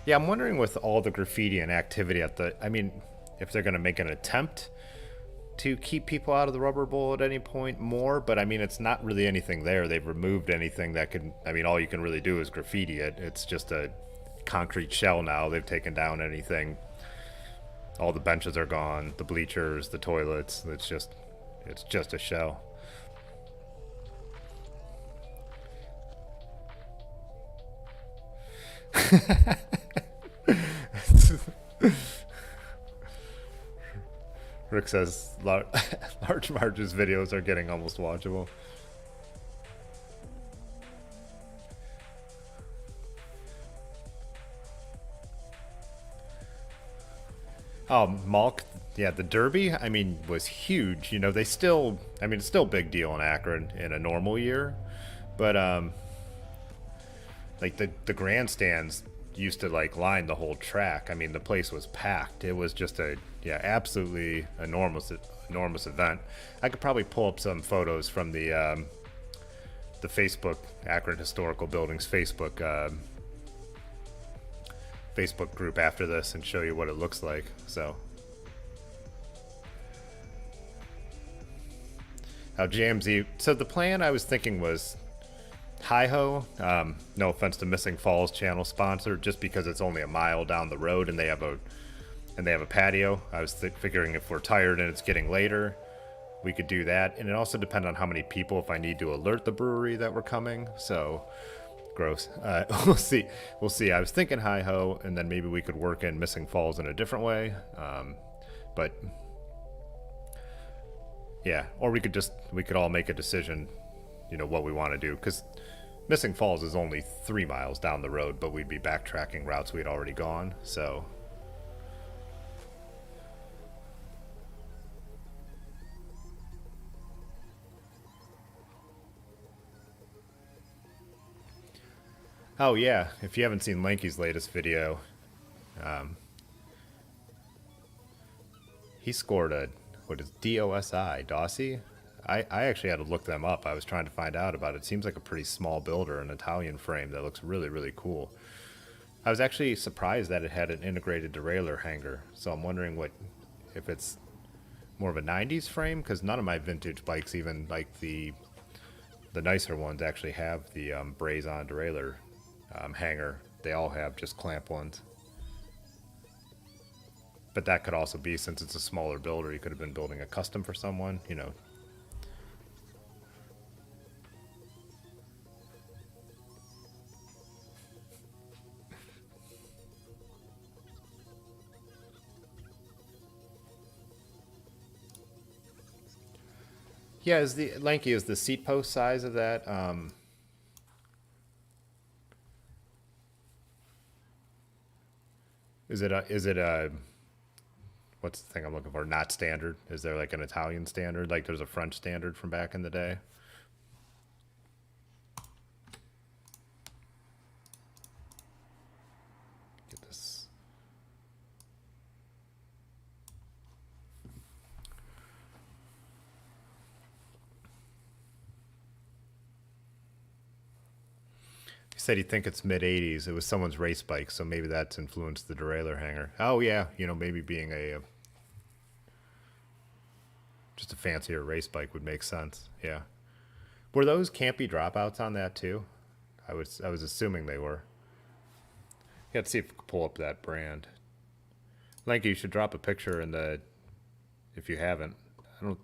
A: Yeah, I'm wondering with all the graffiti and activity at the, I mean, if they're going to make an attempt to keep people out of the rubber bowl at any point more, but I mean, it's not really anything there. They've removed anything that can, I mean, all you can really do is graffiti it. It's just a concrete shell now. They've taken down anything. All the benches are gone, the bleachers, the toilets. It's just a shell. Rick says Large Marge's videos are getting almost watchable. Oh, Malk, yeah, the Derby, I mean, was huge. You know, they still, I mean, it's still a big deal in Akron in a normal year, but like the grandstands used to like line the whole track. I mean, the place was packed. It was just a, yeah, absolutely enormous event. I could probably pull up some photos from the Facebook Akron Historical Buildings Facebook group after this and show you what it looks like. So how JMZ, so the plan I was thinking was hi-ho, no offense to Missing Falls channel sponsor, just because it's only a mile down the road and they have a patio. I was figuring if we're tired and it's getting later, we could do that. And it also depends on how many people, if I need to alert the brewery that we're coming. So gross. We'll see. I was thinking hi-ho, and then maybe we could work in Missing Falls in a different way. But yeah, or we could all make a decision, you know, what we want to do, because Missing Falls is only 3 miles down the road, but we'd be backtracking routes we'd already gone. So oh yeah, if you haven't seen Lanky's latest video, he scored a, what is Dossi? I actually had to look them up. I was trying to find out about it. It seems like a pretty small builder, an Italian frame that looks really, really cool. I was actually surprised that it had an integrated derailleur hanger, so I'm wondering if it's more of a 90s frame, because none of my vintage bikes, even like the nicer ones, actually have the braze-on derailleur hanger. They all have just clamp ones. But that could also be, since it's a smaller builder, you could have been building a custom for someone, you know. Yeah, is the seat post size of that? Is it a what's the thing I'm looking for? Not standard? Is there like an Italian standard? Like there's a French standard from back in the day? Get this. He said he'd think it's mid 80s. It was someone's race bike, so maybe that's influenced the derailleur hanger. Oh yeah, you know, maybe being a just a fancier race bike would make sense. Yeah. Were those campy dropouts on that too? I was assuming they were. Yeah, let's see if we can pull up that brand. Lanky, you should drop a picture in the, if you haven't. I don't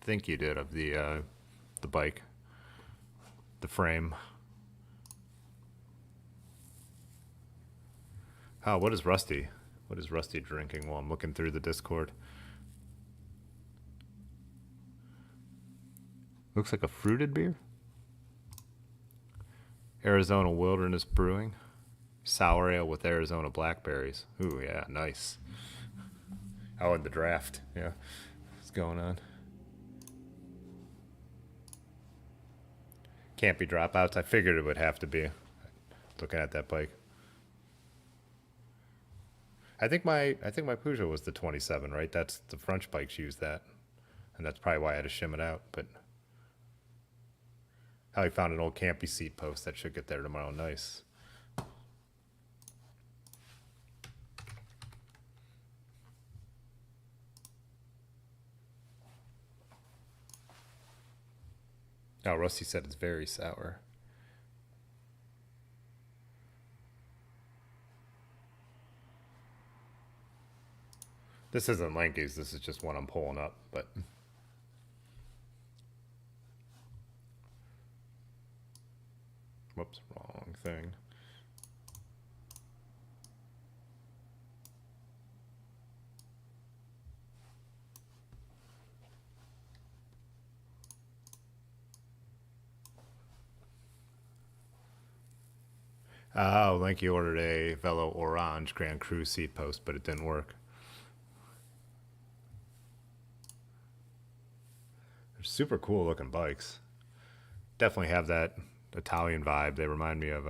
A: think you did, of the bike, the frame. Oh, what is Rusty? What is Rusty drinking while I'm looking through the Discord? Looks like a fruited beer. Arizona Wilderness Brewing. Sour ale with Arizona blackberries. Ooh, yeah, nice. Oh, and the draft. Yeah. What's going on? Can't be dropouts. I figured it would have to be. Looking at that bike. I think my Peugeot was the 27, right? That's the French bikes use that. And that's probably why I had to shim it out, but how he found an old campy seat post that should get there tomorrow. Nice. Oh, Rusty said it's very sour. This isn't Lanky's, this is just one I'm pulling up, but whoops, wrong thing. Oh, Lanky ordered a Velo Orange Grand Cru seat post, but it didn't work. They're super cool looking bikes. Definitely have that Italian vibe. They remind me of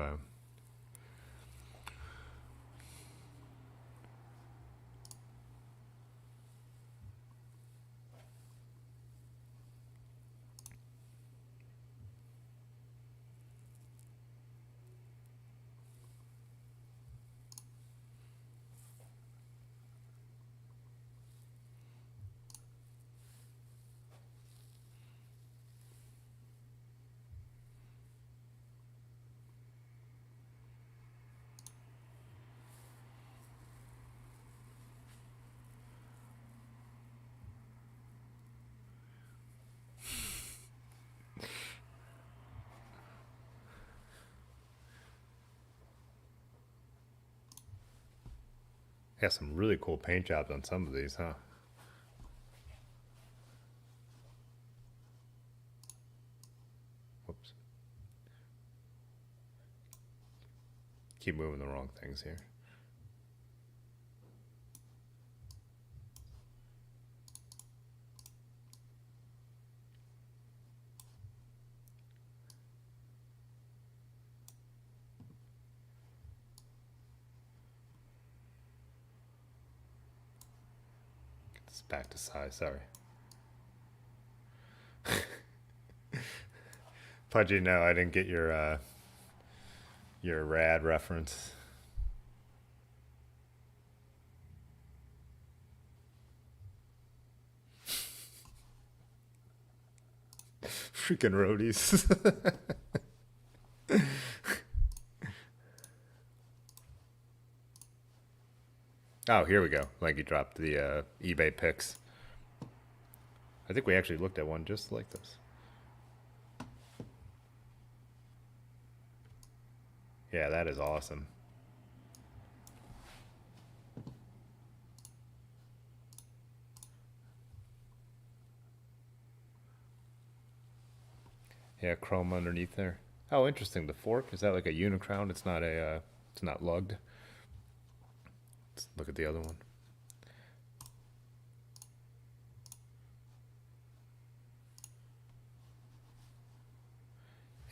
A: got some really cool paint jobs on some of these, huh? Whoops. Keep moving the wrong things here. Get this back to size, sorry. Pudgy, no, I didn't get your rad reference. Freaking roadies. Oh, here we go. Like you dropped the eBay pics. I think we actually looked at one just like this. Yeah, that is awesome. Yeah, chrome underneath there. Oh, interesting. The fork, is that like a unicrown? It's not a it's not lugged. Let's look at the other one.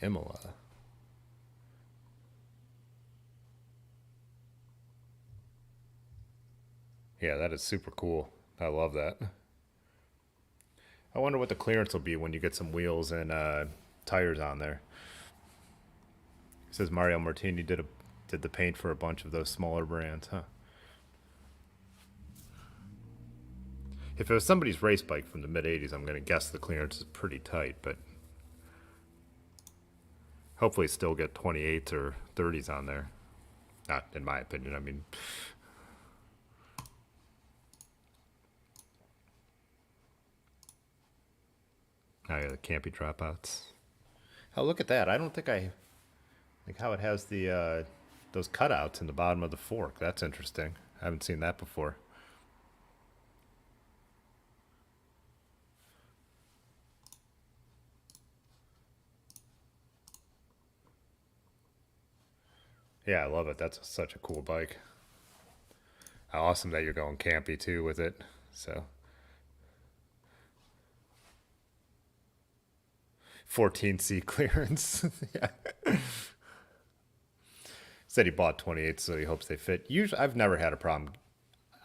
A: Imola. Yeah, that is super cool. I love that. I wonder what the clearance will be when you get some wheels and tires on there. It says Mario Martini did the paint for a bunch of those smaller brands, huh? If it was somebody's race bike from the mid 80s, I'm going to guess the clearance is pretty tight, but hopefully still get 28s or 30s on there. Not in my opinion, I mean. Oh yeah, the campy dropouts. Oh, look at that. I don't think I like how it has the those cutouts in the bottom of the fork. That's interesting. I haven't seen that before. Yeah, I love it. That's such a cool bike. How awesome that you're going campy too with it. So 14C clearance. Yeah. Said he bought 28, so he hopes they fit. Usually, I've never had a problem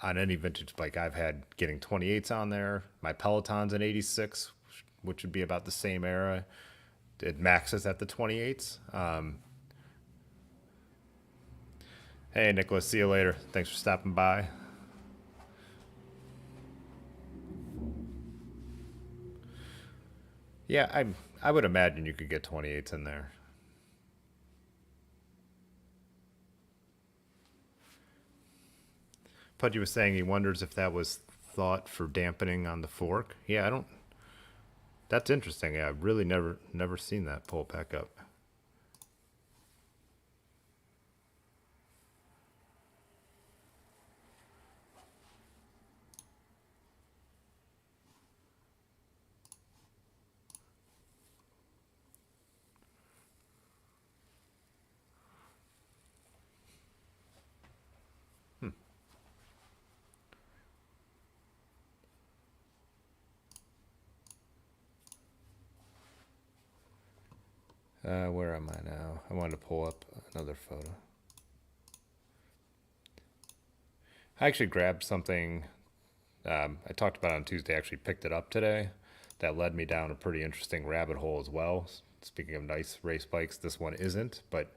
A: on any vintage bike I've had getting 28s on there. My Peloton's an 86, which would be about the same era. It maxes at the 28s. Hey, Nicholas, see you later. Thanks for stopping by. Yeah, I would imagine you could get 28s in there. Pudgy was saying he wonders if that was thought for dampening on the fork. Yeah, I don't. That's interesting. Yeah, I've really never seen that pull back up. Where am I now? I wanted to pull up another photo. I actually grabbed something I talked about on Tuesday. I actually picked it up today. That led me down a pretty interesting rabbit hole as well. Speaking of nice race bikes, this one isn't, but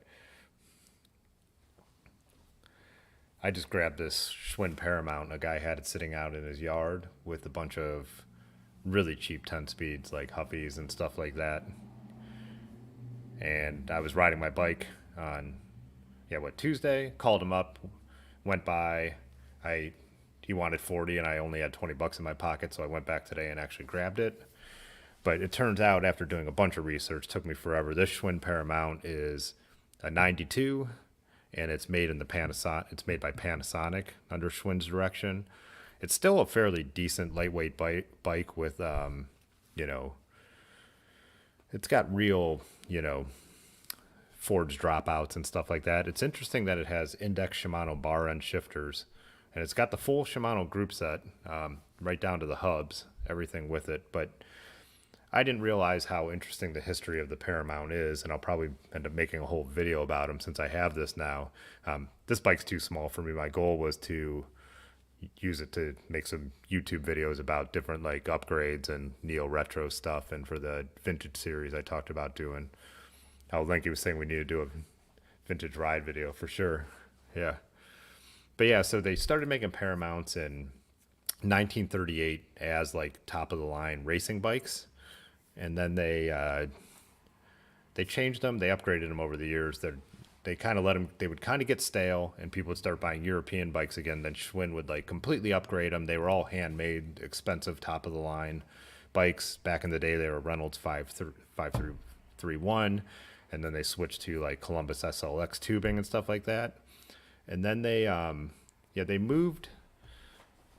A: I just grabbed this Schwinn Paramount. A guy had it sitting out in his yard with a bunch of really cheap 10 speeds like Huffies and stuff like that. And I was riding my bike on, Tuesday. Called him up, went by. He wanted 40 and I only had 20 bucks in my pocket, so I went back today and actually grabbed it. But it turns out, after doing a bunch of research, took me forever. This Schwinn Paramount is a 92, and it's made in the Panasonic. It's made by Panasonic under Schwinn's direction. It's still a fairly decent lightweight bike with, it's got real, forged dropouts and stuff like that. It's interesting that it has index Shimano bar end shifters, and it's got the full Shimano group set, right down to the hubs, everything with it. But I didn't realize how interesting the history of the Paramount is, and I'll probably end up making a whole video about them since I have this now. This bike's too small for me. My goal was to use it to make some YouTube videos about different like upgrades and neo retro stuff, and for the vintage series I talked about doing. How Linky was saying we need to do a vintage ride video for sure. Yeah. But yeah, so they started making Paramounts in 1938 as like top of the line racing bikes, and then they changed them. They upgraded them over the years. They kind of let them. They would kind of get stale, and people would start buying European bikes again. Then Schwinn would like completely upgrade them. They were all handmade, expensive, top of the line bikes. Back in the day, they were Reynolds 531, and then they switched to like Columbus SLX tubing and stuff like that. And then they moved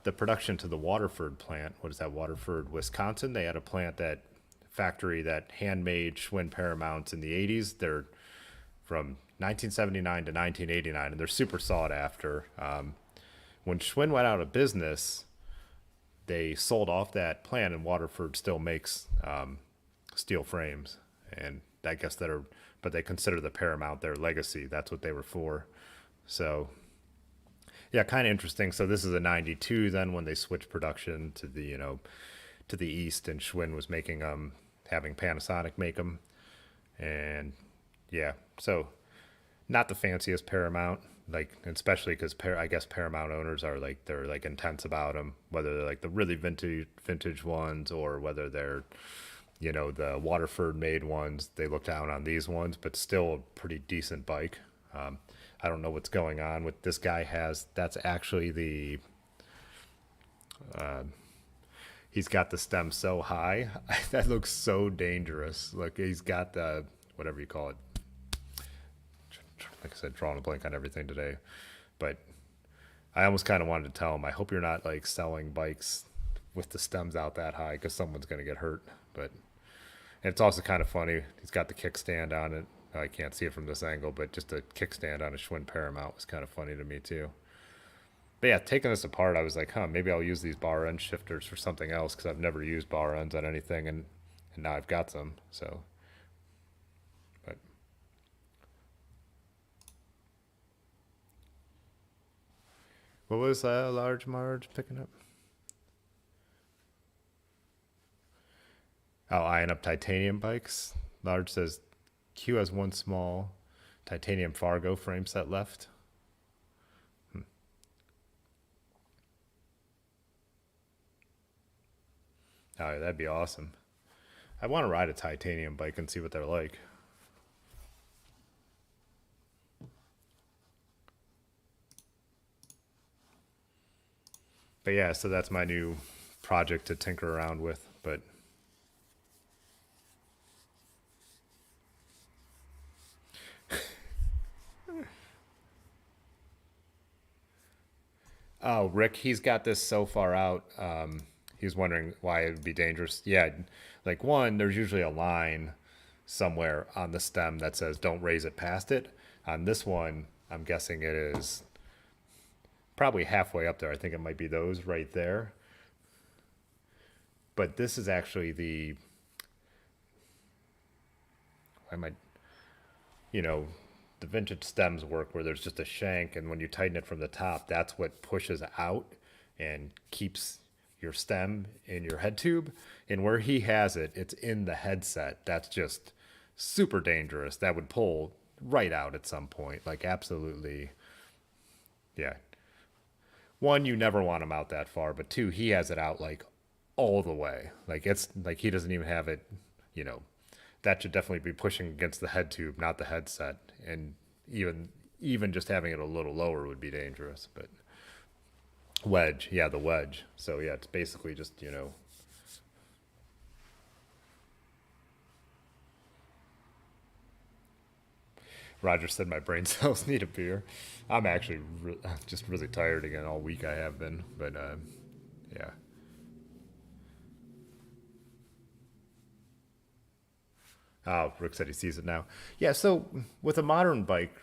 A: the production to the Waterford plant. What is that? Waterford, Wisconsin. They had a factory that handmade Schwinn Paramounts in the 80s. They're from 1979 to 1989, and they're super sought after. When Schwinn went out of business, they sold off that plant, and Waterford still makes steel frames, and I guess but they consider the Paramount their legacy. That's what they were for. So yeah, kind of interesting. So this is a 92 then when they switched production to the to the east, and Schwinn was making having Panasonic make them. And yeah, so not the fanciest Paramount, like, especially because I guess Paramount owners are like, they're like intense about them, whether they're like the really vintage ones or whether they're the Waterford made ones. They look down on these ones, but still a pretty decent bike. I don't know what's going on with this guy. That's actually he's got the stem so high. That looks so dangerous. Like, he's got the, whatever you call it. Like I said, drawing a blank on everything today. But I almost kind of wanted to tell him, I hope you're not like selling bikes with the stems out that high, because someone's going to get hurt. But and it's also kind of funny. He's got the kickstand on it. I can't see it from this angle, but just a kickstand on a Schwinn Paramount was kind of funny to me too. But yeah, taking this apart, I was like, maybe I'll use these bar end shifters for something else, because I've never used bar ends on anything, and now I've got some. So, but what was Large Marge picking up? Oh, eyeing up titanium bikes. Large says Q has one small titanium Fargo frame set left. Oh, that'd be awesome. I want to ride a titanium bike and see what they're like. But yeah, so that's my new project to tinker around with. But oh, Rick, he's got this so far out. He's wondering why it would be dangerous. Yeah, like one, there's usually a line somewhere on the stem that says don't raise it past it. On this one, I'm guessing it is probably halfway up there. I think it might be those right there. But this is actually the, I might, you know, the vintage stems work where there's just a shank, and when you tighten it from the top, that's what pushes out and keeps your stem in your head tube. And where he has it, it's in the headset. That's just super dangerous. That would pull right out at some point. Like, absolutely. Yeah. One, you never want him out that far, but two, he has it out like all the way. Like, it's like he doesn't even have it, you know, that should definitely be pushing against the head tube, not the headset. And even just having it a little lower would be dangerous. But wedge, yeah, the wedge. So yeah, it's basically just, you know. Roger said my brain cells need a beer. I'm actually just really tired again all week. I have been, but yeah. Oh, Rick said he sees it now. Yeah, so with a modern bike,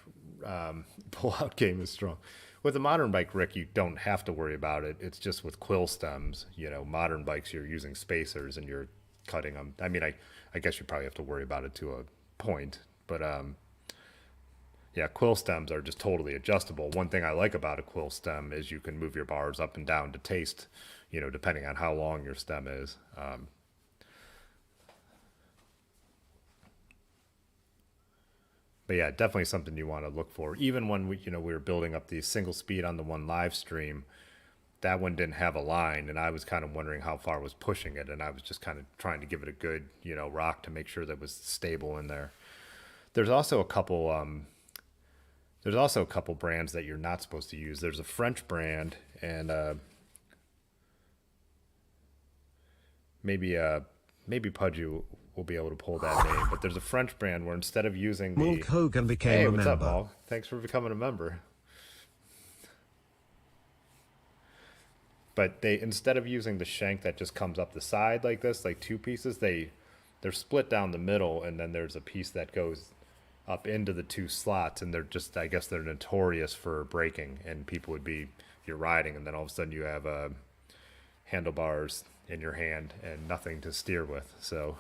A: pull-out game is strong. With a modern bike, Rick, you don't have to worry about it. It's just with quill stems. You know, modern bikes, you're using spacers and you're cutting them. I mean, I guess you probably have to worry about it to a point, but yeah, quill stems are just totally adjustable. One thing I like about a quill stem is you can move your bars up and down to taste, you know, depending on how long your stem is. But yeah, definitely something you want to look for. Even when we were building up the single speed on the one live stream, that one didn't have a line, and I was kind of wondering how far I was pushing it, and I was just kind of trying to give it a good, rock to make sure that it was stable in there. There's also a couple. There's also a couple brands that you're not supposed to use. There's a French brand, and maybe Pudgy will be able to pull that name. But there's a French brand where instead of using the
B: Hulk Hogan
A: hey,
B: became a
A: what's up,
B: member.
A: Paul? Thanks for becoming a member. But they instead of using the shank that just comes up the side like this, like two pieces, they're split down the middle, and then there's a piece that goes up into the two slots, and they're just, I guess they're notorious for breaking, and people would be, you're riding, and then all of a sudden you have handlebars in your hand and nothing to steer with. So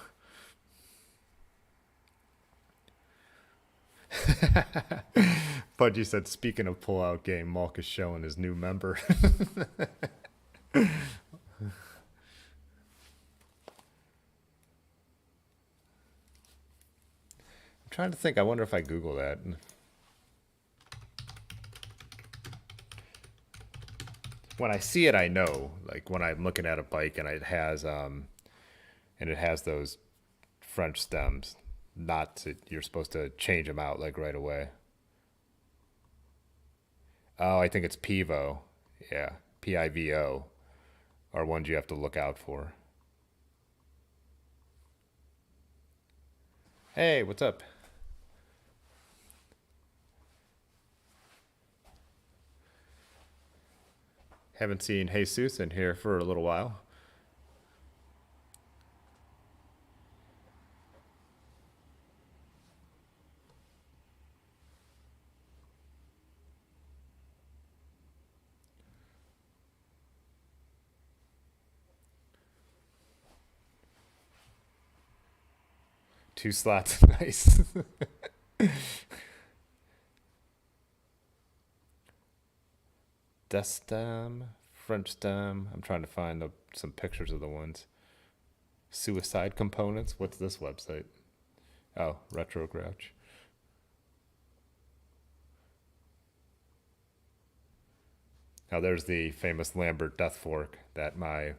A: Pudgy said, speaking of pull-out game, Malk is showing his new member. I'm trying to think. I wonder if I Google that. When I see it, I know. Like when I'm looking at a bike and it has those French stems. Not to, you're supposed to change them out like right away. Oh, I think it's Pivo. Yeah, Pivo are ones you have to look out for. Hey, what's up? Haven't seen Jesus in here for a little while. Two slots, nice. Desk stem, French stem. I'm trying to find some pictures of the ones. Suicide components. What's this website? Oh, Retro Grouch. Now there's the famous Lambert death fork that my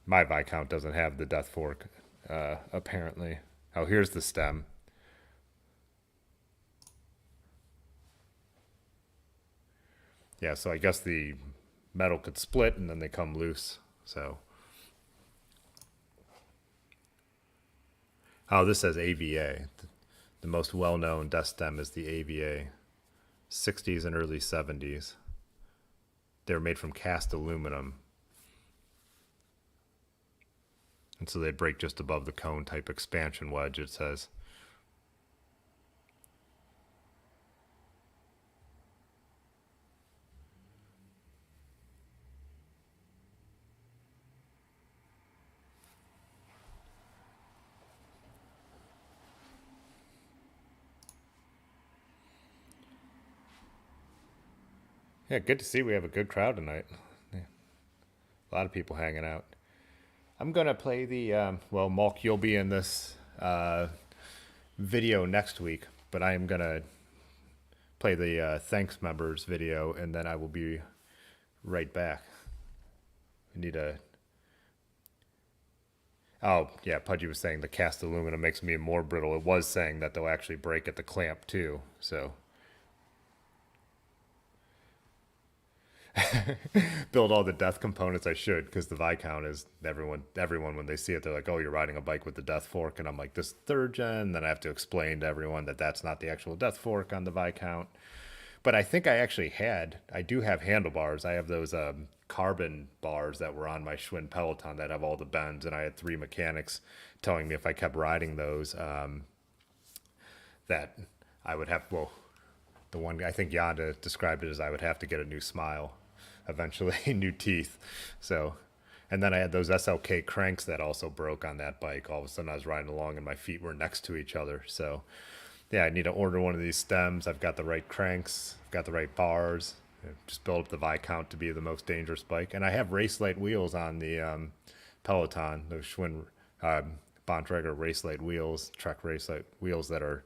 A: Viscount doesn't have the death fork apparently. Oh, here's the stem. Yeah, so I guess the metal could split and then they come loose. So, oh, this says AVA. The most well-known death stem is the AVA, 60s and early 70s. They're made from cast aluminum. And so they break just above the cone type expansion wedge, it says. Yeah, good to see we have a good crowd tonight. Yeah, a lot of people hanging out. I'm going to play the, well, Malk, you'll be in this video next week, but I am going to play the thanks members video, and then I will be right back. We need a... Oh, yeah, Pudgy was saying the cast aluminum makes me more brittle. It was saying that they'll actually break at the clamp, too, so... Build all the death components. I should, because the Viscount is everyone when they see it, they're like, oh, you're riding a bike with the death fork, and I'm like, this 3rd gen. Then I have to explain to everyone that that's not the actual death fork on the Viscount. But I think I do have handlebars. I have those carbon bars that were on my Schwinn Peloton that have all the bends, and I had 3 mechanics telling me if I kept riding those that I would have, well, the one I think Yanda described it as I would have to get a new smile eventually, new teeth. So, and then I had those SLK cranks that also broke on that bike. All of a sudden I was riding along and my feet were next to each other. So yeah, I need to order one of these stems. I've got the right cranks, I've got the right bars. Just build up the Viscount to be the most dangerous bike. And I have race light wheels on the Peloton, those Schwinn Bontrager race light wheels, Trek race light wheels that are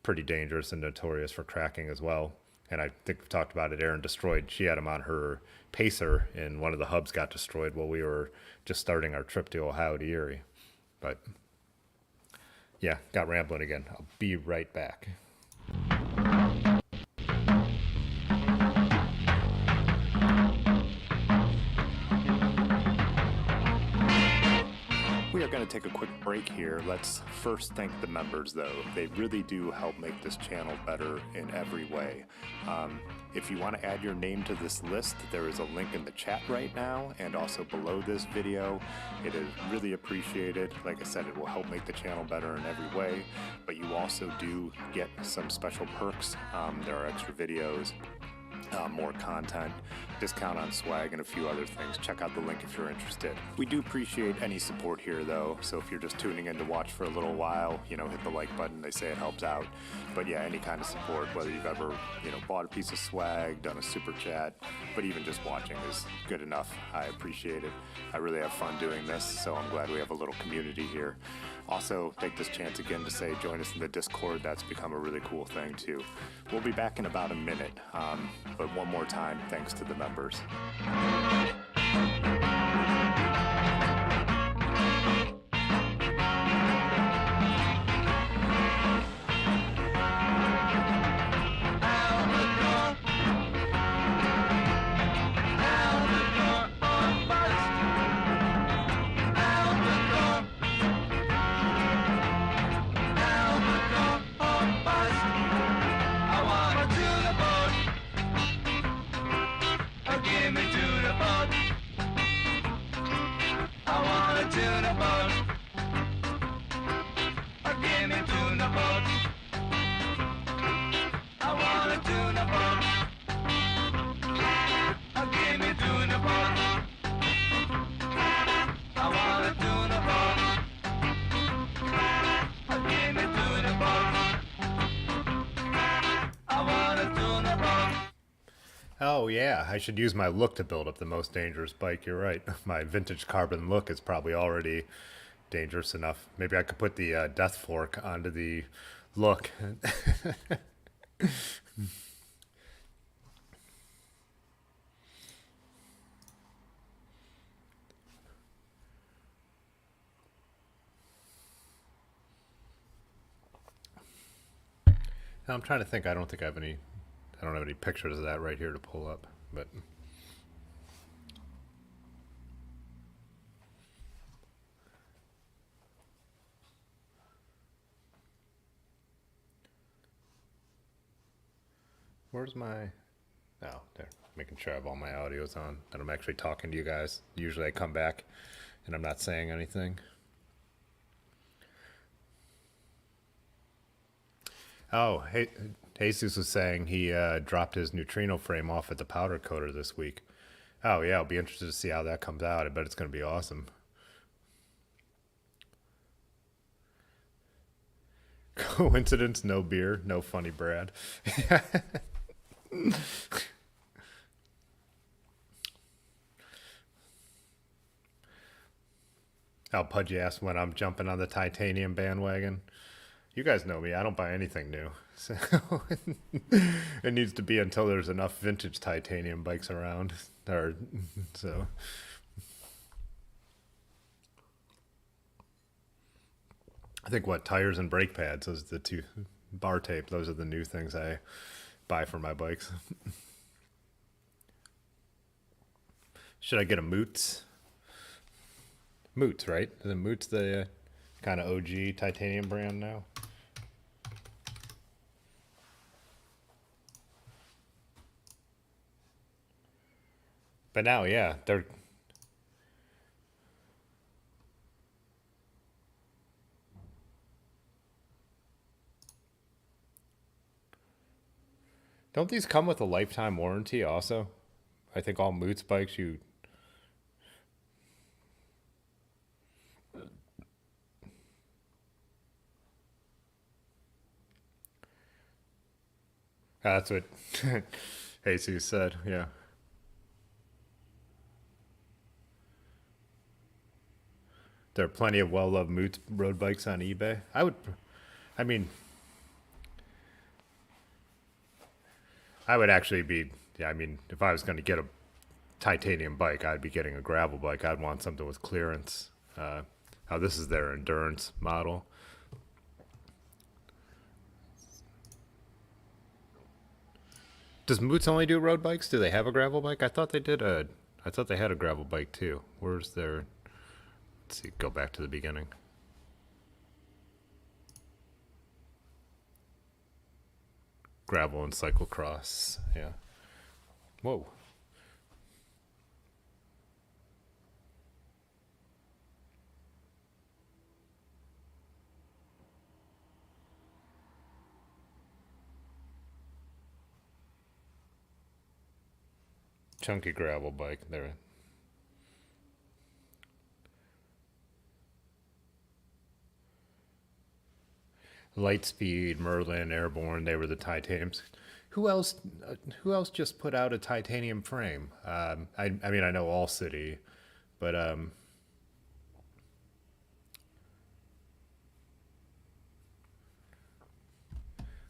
A: pretty dangerous and notorious for cracking as well. And I think we've talked about it. Erin destroyed, she had them on her Pacer, and one of the hubs got destroyed while we were just starting our trip to Ohio to Erie. But yeah, got rambling again. I'll be right back. We are going to take a quick break here. Let's first thank the members, though. They really do help make this channel better in every way. If you want to add your name to this list, there is a link in the chat right now and also below this video. It is really appreciated. Like I said, it will help make the channel better in every way, but you also do get some special perks. There are extra videos, more content, discount on swag, and a few other things. Check out the link if you're interested. We do appreciate any support here, though, so if you're just tuning in to watch for a little while, hit the like button. They say it helps out. But yeah, any kind of support, whether you've ever, bought a piece of swag, done a super chat, but even just watching is good enough. I appreciate it. I really have fun doing this, so I'm glad we have a little community here. Also, take this chance again to say join us in the Discord. That's become a really cool thing, too. We'll be back in about a minute, but one more time, thanks to the members. Oh yeah, I should use my look to build up the most dangerous bike. You're right. My vintage carbon look is probably already dangerous enough. Maybe I could put the death fork onto the look. I'm trying to think. I don't think I have any. I don't have any pictures of that right here to pull up. But where's my? Oh, there. Making sure I have all my audios on. That I'm actually talking to you guys. Usually I come back and I'm not saying anything. Oh, hey, Jesus was saying he dropped his neutrino frame off at the powder coater this week. Oh yeah, I'll be interested to see how that comes out. I bet it's going to be awesome. Coincidence? No beer, no funny Brad. How Pudgy asked when I'm jumping on the titanium bandwagon. You guys know me. I don't buy anything new. So it needs to be until there's enough vintage titanium bikes around. Or so. I think what tires and brake pads, those are the two bar tape, those are the new things I buy for my bikes. Should I get a Moots? Moots, right? Isn't Moots the kind of OG titanium brand now? But now, yeah, they're. Don't these come with a lifetime warranty also? I think all Moots bikes you. That's what Jesus said, yeah. There are plenty of well-loved Moots road bikes on eBay. I mean, I would actually be, yeah, I mean, if I was going to get a titanium bike, I'd be getting a gravel bike. I'd want something with clearance. Oh, this is their endurance model. Does Moots only do road bikes? Do they have a gravel bike? I thought they did a. I thought they had a gravel bike too. Where's their? Let's see. Go back to the beginning. Gravel and cyclocross. Yeah. Whoa. Chunky gravel bike. There. Lightspeed, Merlin, Airborne. They were the titaniums. Who else? Who else just put out a titanium frame? I mean, I know All City, but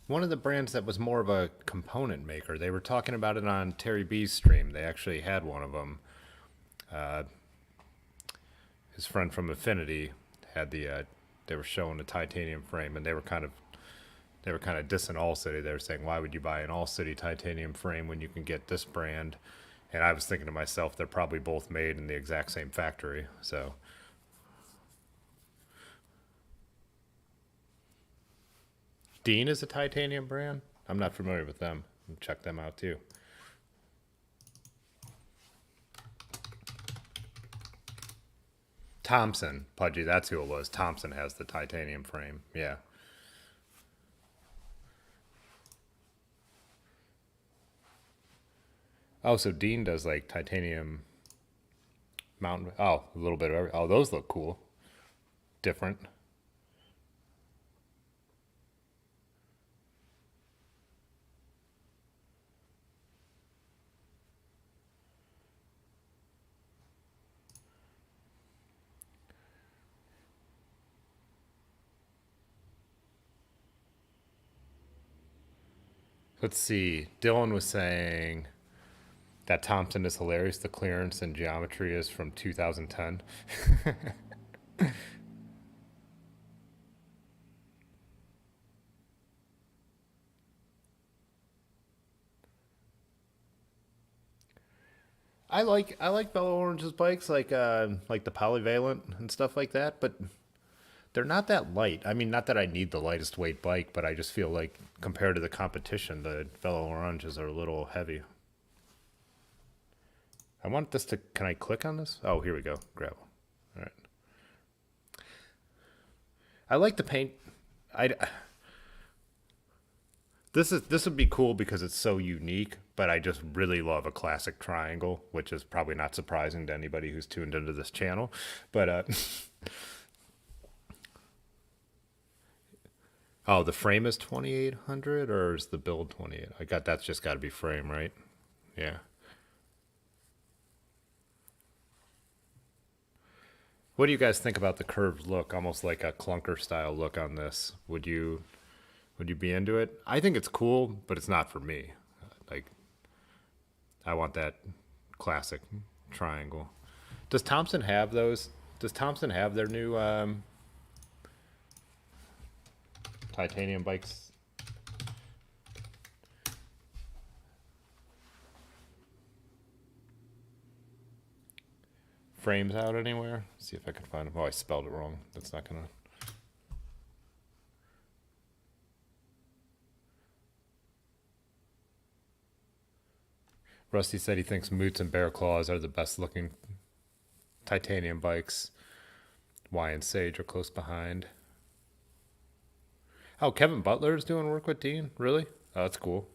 A: one of the brands that was more of a component maker. They were talking about it on Terry B's stream. They actually had one of them. His friend from Affinity had the. They were showing a titanium frame, and they were kind of dissing All City. They were saying, "Why would you buy an All City titanium frame when you can get this brand?" And I was thinking to myself, they're probably both made in the exact same factory. So Dean is a titanium brand. I'm not familiar with them. Check them out too. Thompson, Pudgy, that's who it was. Thompson has the titanium frame. Yeah. Oh, so Dean does like titanium mountain. Oh, a little bit of every. Oh, those look cool. Different. Let's see. Dylan was saying that Thompson is hilarious. The clearance and geometry is from 2010. I like Bella Orange's bikes, like the polyvalent and stuff like that, but they're not that light. I mean, not that I need the lightest weight bike, but I just feel like compared to the competition, the Bella Oranges are a little heavy. I want this to. Can I click on this? Oh, here we go. Gravel. All right. I like the paint. I this would be cool because it's so unique, but I just really love a classic triangle, which is probably not surprising to anybody who's tuned into this channel. But oh, the frame is 2800 or is the build 28? I got that's just got to be frame, right? Yeah. What do you guys think about the curved look, almost like a clunker style look on this? Would you be into it? I think it's cool, but it's not for me. Like I want that classic triangle. Does Thompson have those? Does Thompson have their new titanium bikes? Frames out anywhere? See if I can find them. Oh, I spelled it wrong. That's not gonna. Rusty said he thinks Moots and Bear Claws are the best looking titanium bikes. Y and Sage are close behind. Oh, Kevin Butler is doing work with Dean? Really? Oh, that's cool.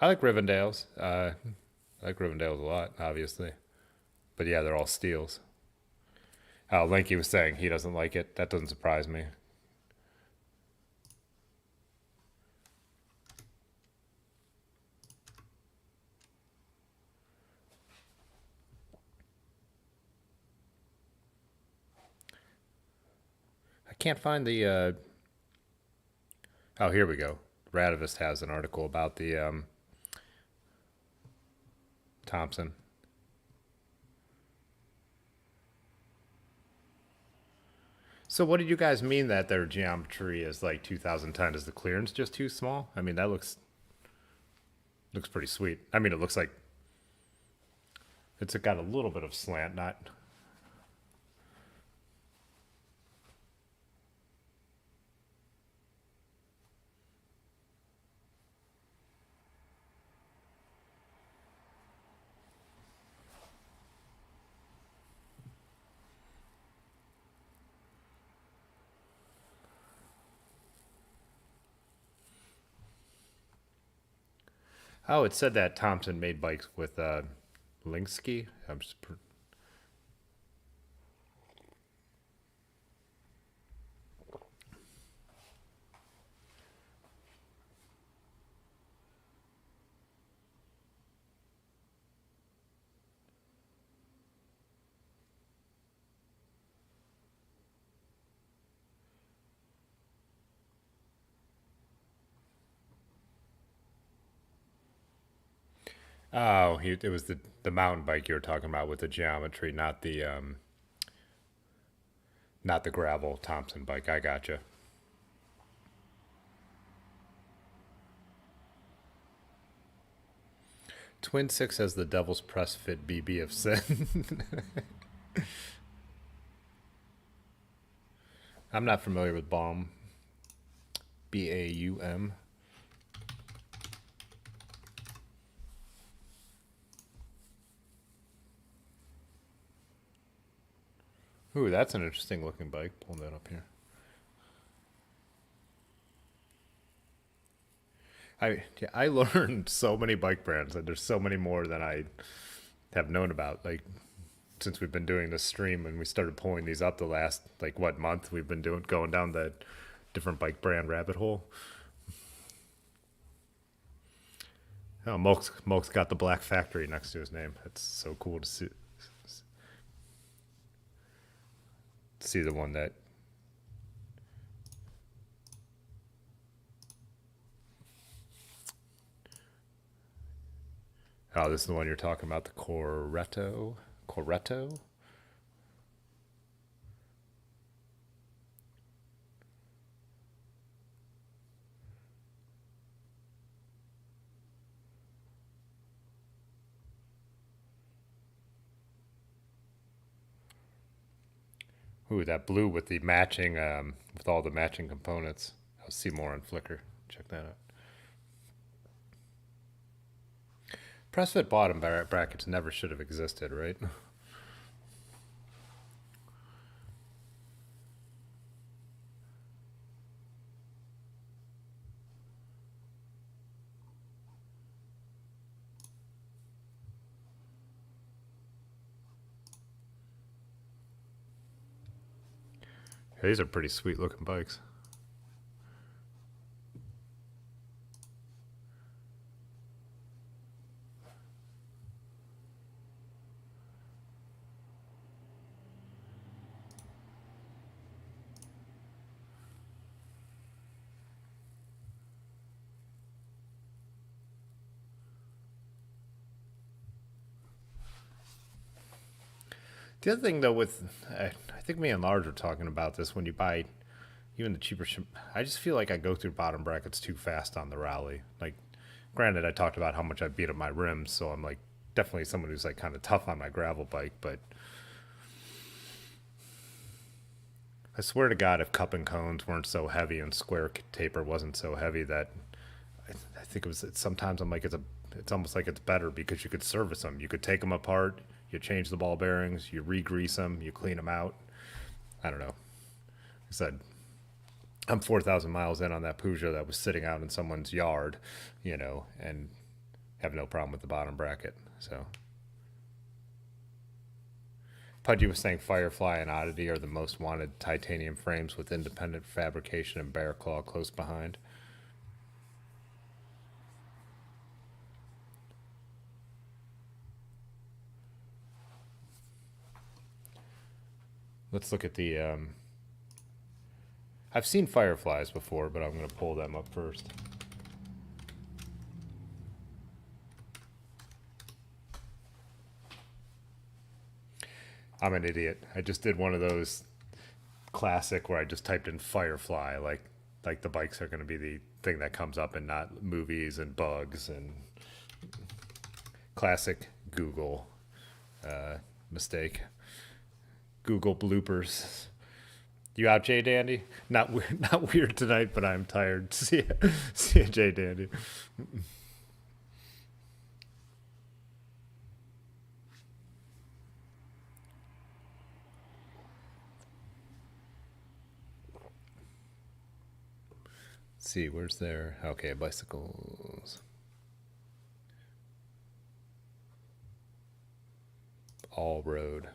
A: I like Rivendale's. I like Rivendale's a lot, obviously. But yeah, they're all steels. Oh, Linky was saying he doesn't like it. That doesn't surprise me. I can't find the. Oh, here we go. Radivist has an article about the Thompson. So, what did you guys mean that their geometry is like 2010? Is the clearance just too small? I mean, that looks pretty sweet. I mean, it looks like it's got a little bit of slant, not. Oh, it said that Thompson made bikes with Linksky. Oh, it was the mountain bike you were talking about with the geometry, not the gravel Thompson bike. I gotcha. Twin Six has the Devil's Press Fit BB of Sin. I'm not familiar with Baum. Baum. Ooh, that's an interesting looking bike. Pull that up here. I learned so many bike brands, and there's so many more than I have known about. Like since we've been doing this stream and we started pulling these up the last like what month we've been doing going down the different bike brand rabbit hole. Oh, Moke's got the Black Factory next to his name. It's so cool to see the one that. Oh, this is the one you're talking about, the Coretto. Coretto? Ooh, that blue with the matching, with all the matching components. I'll see more on Flickr. Check that out. Press fit bottom brackets never should have existed, right? These are pretty sweet looking bikes. The other thing, though, with I think me and Large were talking about this when you buy even the cheaper. I just feel like I go through bottom brackets too fast on the rally. Like, granted, I talked about how much I beat up my rims, so I'm like definitely someone who's like kind of tough on my gravel bike. But I swear to God, if cup and cones weren't so heavy and square taper wasn't so heavy, that I think it was. Sometimes I'm like it's almost like it's better because you could service them. You could take them apart. You change the ball bearings, you re-grease them, you clean them out. I don't know. I said, I'm 4,000 miles in on that Peugeot that was sitting out in someone's yard, and have no problem with the bottom bracket. So, Pudgy was saying Firefly and Oddity are the most wanted titanium frames with independent fabrication and bear claw close behind. Let's look at the. I've seen Fireflies before, but I'm going to pull them up first. I'm an idiot. I just did one of those classic where I just typed in Firefly, like the bikes are going to be the thing that comes up and not movies and bugs and classic Google mistake. Google bloopers. You out, Jay Dandy? Not weird tonight, but I'm tired. See ya, Jay Dandy. Let's see, where's there? Okay, bicycles. All road.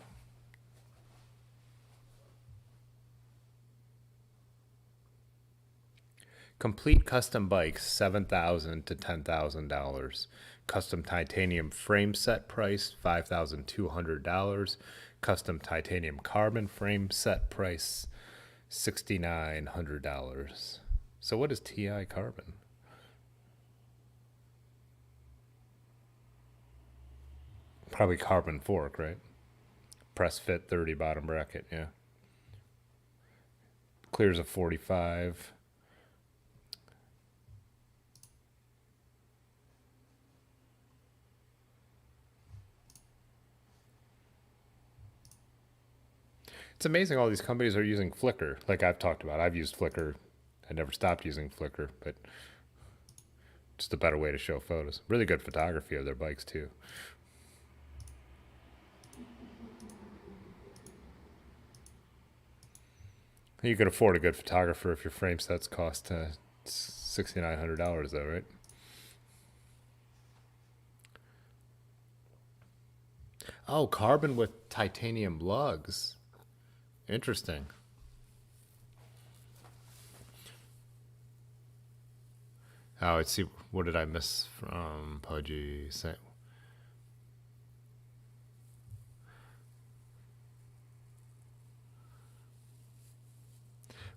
A: Complete custom bikes, $7,000 to $10,000. Custom titanium frame set price, $5,200. Custom titanium carbon frame set price, $6,900. So what is TI carbon? Probably carbon fork, right? Press fit 30 bottom bracket, yeah. Clears a 45. It's amazing all these companies are using Flickr. Like I've talked about, I've used Flickr. I never stopped using Flickr, but just a better way to show photos. Really good photography of their bikes too. You can afford a good photographer if your frame sets cost $6,900 though, right? Oh, carbon with titanium lugs. Interesting. Oh, let's see. What did I miss from Pudgy?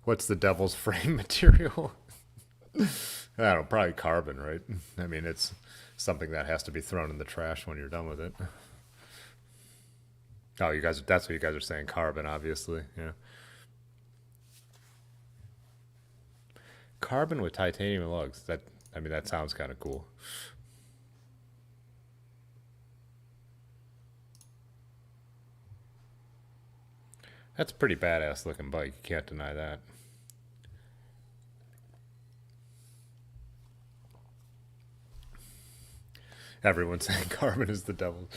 A: What's the devil's frame material? I don't know, probably carbon, right? I mean, it's something that has to be thrown in the trash when you're done with it. Oh, you guys, that's what you guys are saying, carbon, obviously. Yeah. Carbon with titanium lugs. That sounds kind of cool. That's a pretty badass looking bike. You can't deny that. Everyone's saying Carbon is the devil.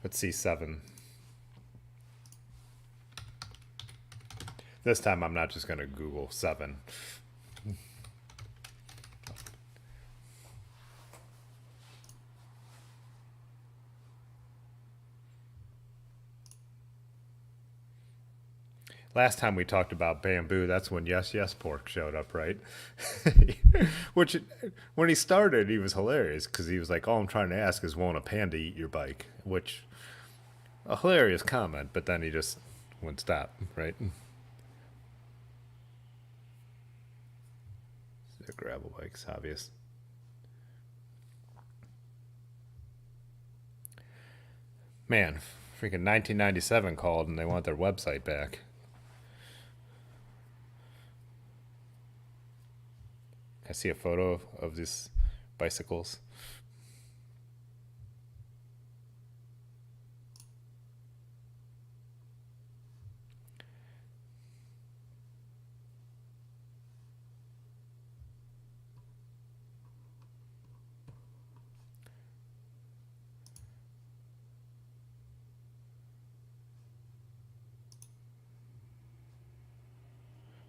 A: Let's see 7. This time I'm not just going to Google 7. Last time we talked about bamboo, that's when Yes Yes Pork showed up, right? Which, when he started, he was hilarious because he was like, "All I'm trying to ask is, won't a panda eat your bike?" Which, a hilarious comment, but then he just wouldn't stop, right? The gravel bikes, obvious. Man, freaking 1997 called and they want their website back. I see a photo of these bicycles.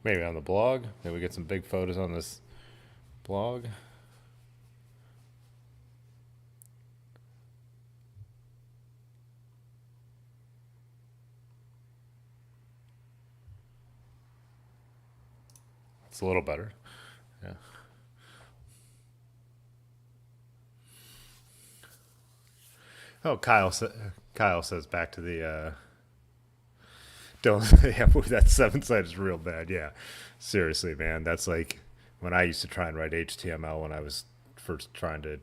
A: Maybe on the blog. Maybe we get some big photos on this blog. It's a little better. Yeah. Oh, Kyle says back to the don't yeah, that 7 side is real bad. Yeah. Seriously, man. That's like when I used to try and write HTML when I was first trying to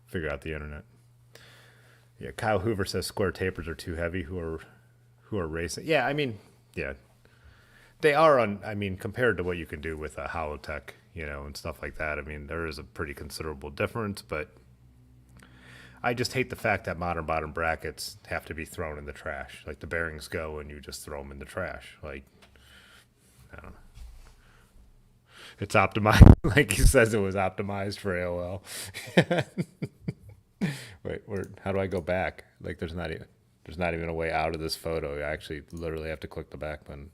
A: figure out the internet. Yeah, Kyle Hoover says square tapers are too heavy. Who are racing? Yeah, I mean, yeah, they are on. I mean, compared to what you can do with a Holotech, and stuff like that. I mean, there is a pretty considerable difference. But I just hate the fact that modern bottom brackets have to be thrown in the trash. Like the bearings go, and you just throw them in the trash. Like, I don't know. It's optimized, like he says it was optimized for AOL. Wait, how do I go back? Like, there's not even a way out of this photo. I actually literally have to click the back button.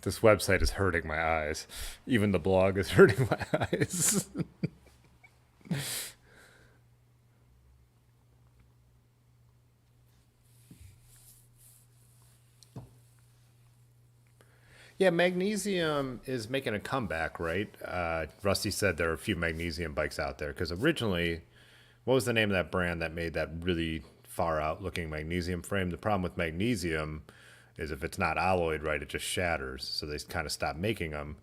A: This website is hurting my eyes. Even the blog is hurting my eyes. Yeah, magnesium is making a comeback, right? Rusty said there are a few magnesium bikes out there because originally, what was the name of that brand that made that really far out looking magnesium frame? The problem with magnesium is if it's not alloyed right, it just shatters. So they kind of stopped making them.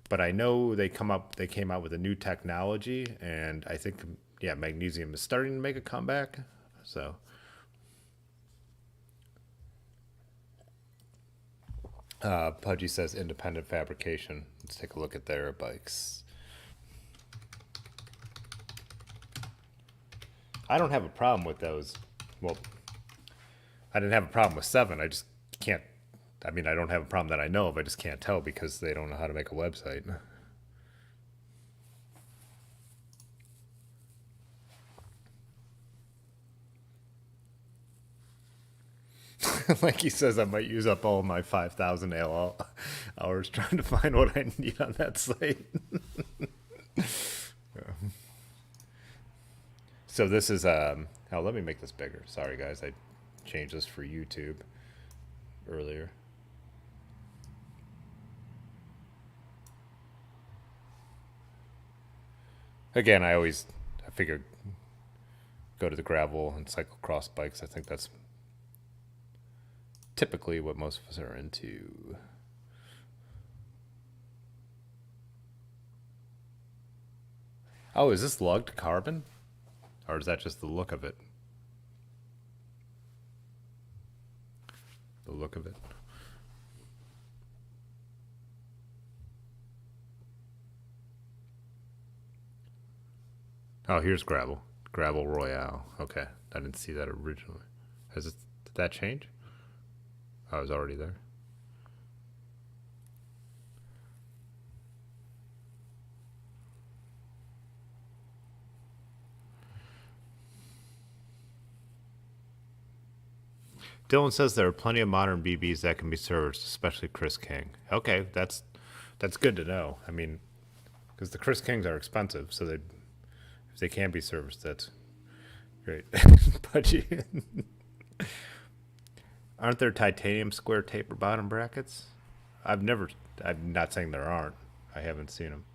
A: But I know they came out with a new technology, and I think magnesium is starting to make a comeback. So. Pudgy says independent fabrication. Let's take a look at their bikes. I don't have a problem with those. Well, I didn't have a problem with 7. I just can't. I mean, I don't have a problem that I know of. I just can't tell because they don't know how to make a website. Like he says, I might use up all my 5,000 AOL hours trying to find what I need on that site. So this is let me make this bigger. Sorry guys, I changed this for YouTube earlier. Again, I figure go to the gravel and cyclocross bikes. I think that's typically what most of us are into. Oh, is this lugged carbon? Or is that just the look of it? The look of it. Oh, here's gravel. Gravel Royale. Okay, I didn't see that originally. Did that change? Oh, it was already there. Dylan says there are plenty of modern BBs that can be serviced, especially Chris King. Okay, that's good to know. I mean, because the Chris Kings are expensive, so if they can be serviced, that's great. Pudgy. Aren't there titanium square taper bottom brackets? I've never. I'm not saying there aren't. I haven't seen them.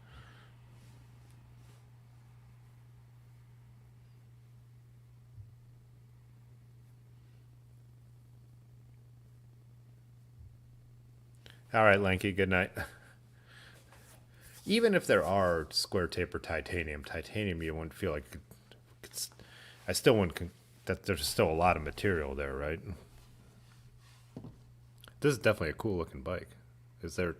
A: All right, Lanky. Good night. Even if there are square taper titanium, you wouldn't feel like it's. I still wouldn't. That there's still a lot of material there, right? This is definitely a cool looking bike. Is there?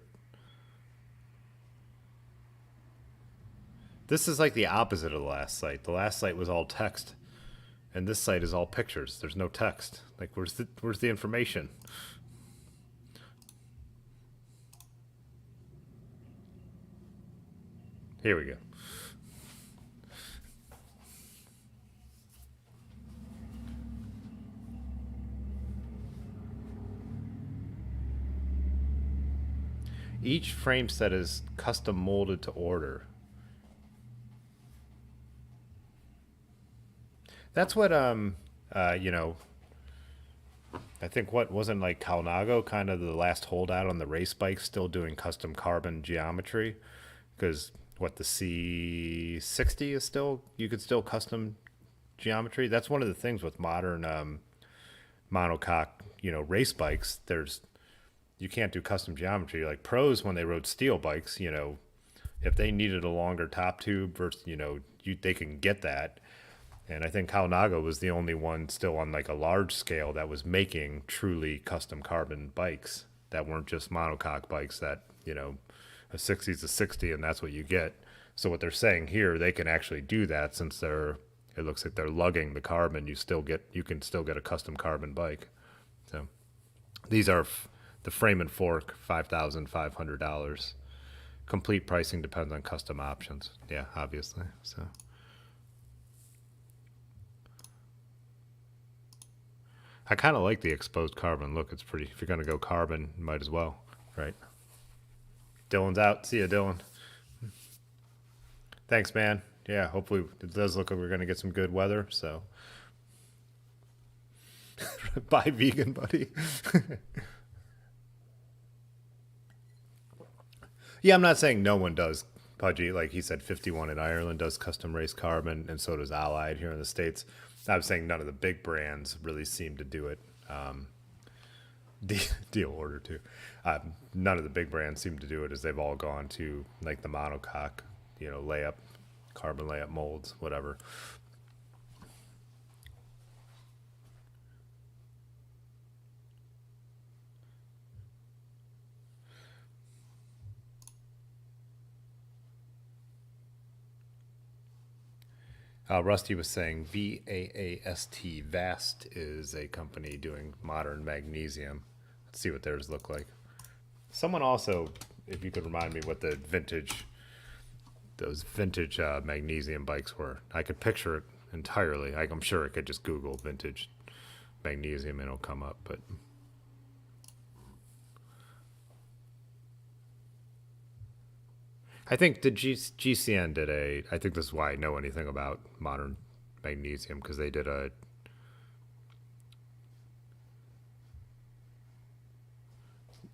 A: This is like the opposite of the last site. The last site was all text, and this site is all pictures. There's no text. Like, where's the information? Here we go. Each frame set is custom molded to order. That's what you know, I think what wasn't like Calnago kind of the last holdout on the race bikes still doing custom carbon geometry, because what the C60 is still, you could still custom geometry. That's one of the things with modern monocoque, race bikes. You can't do custom geometry like pros when they rode steel bikes. If they needed a longer top tube versus they can get that. And I think Calnago was the only one still on like a large scale that was making truly custom carbon bikes that weren't just monocoque bikes that, a 60 is a 60 and that's what you get. So what they're saying here, they can actually do that since it looks like they're lugging the carbon. You can still get a custom carbon bike. So these are the frame and fork, $5,500. Complete pricing depends on custom options. Yeah, obviously. So. I kind of like the exposed carbon look. It's pretty. If you're going to go carbon, might as well, right? Dylan's out. See ya, Dylan. Thanks, man. Yeah, hopefully it does look like we're going to get some good weather. So, bye, vegan buddy. Yeah, I'm not saying no one does. Pudgy, like he said, 51 in Ireland does custom race carbon, and so does Allied here in the States. I'm saying none of the big brands really seem to do it. Deal order too. None of the big brands seem to do it, as they've all gone to like the monocoque, layup, carbon layup molds, whatever. Rusty was saying VAAST, Vast is a company doing modern magnesium. Let's see what theirs look like. Someone also, if you could remind me what those vintage magnesium bikes were. I could picture it entirely. I'm sure I could just Google vintage magnesium and it'll come up, but. I think the GCN did I think this is why I know anything about modern magnesium, because they did a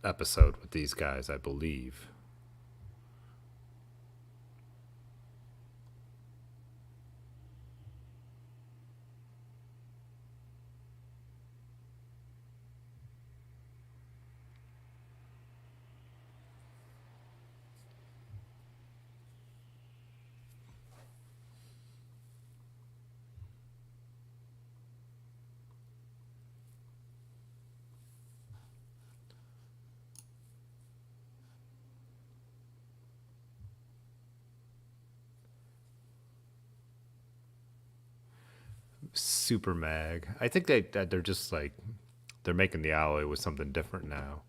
A: episode with these guys, I believe. Super Mag. I think they're just like they're making the alloy with something different now.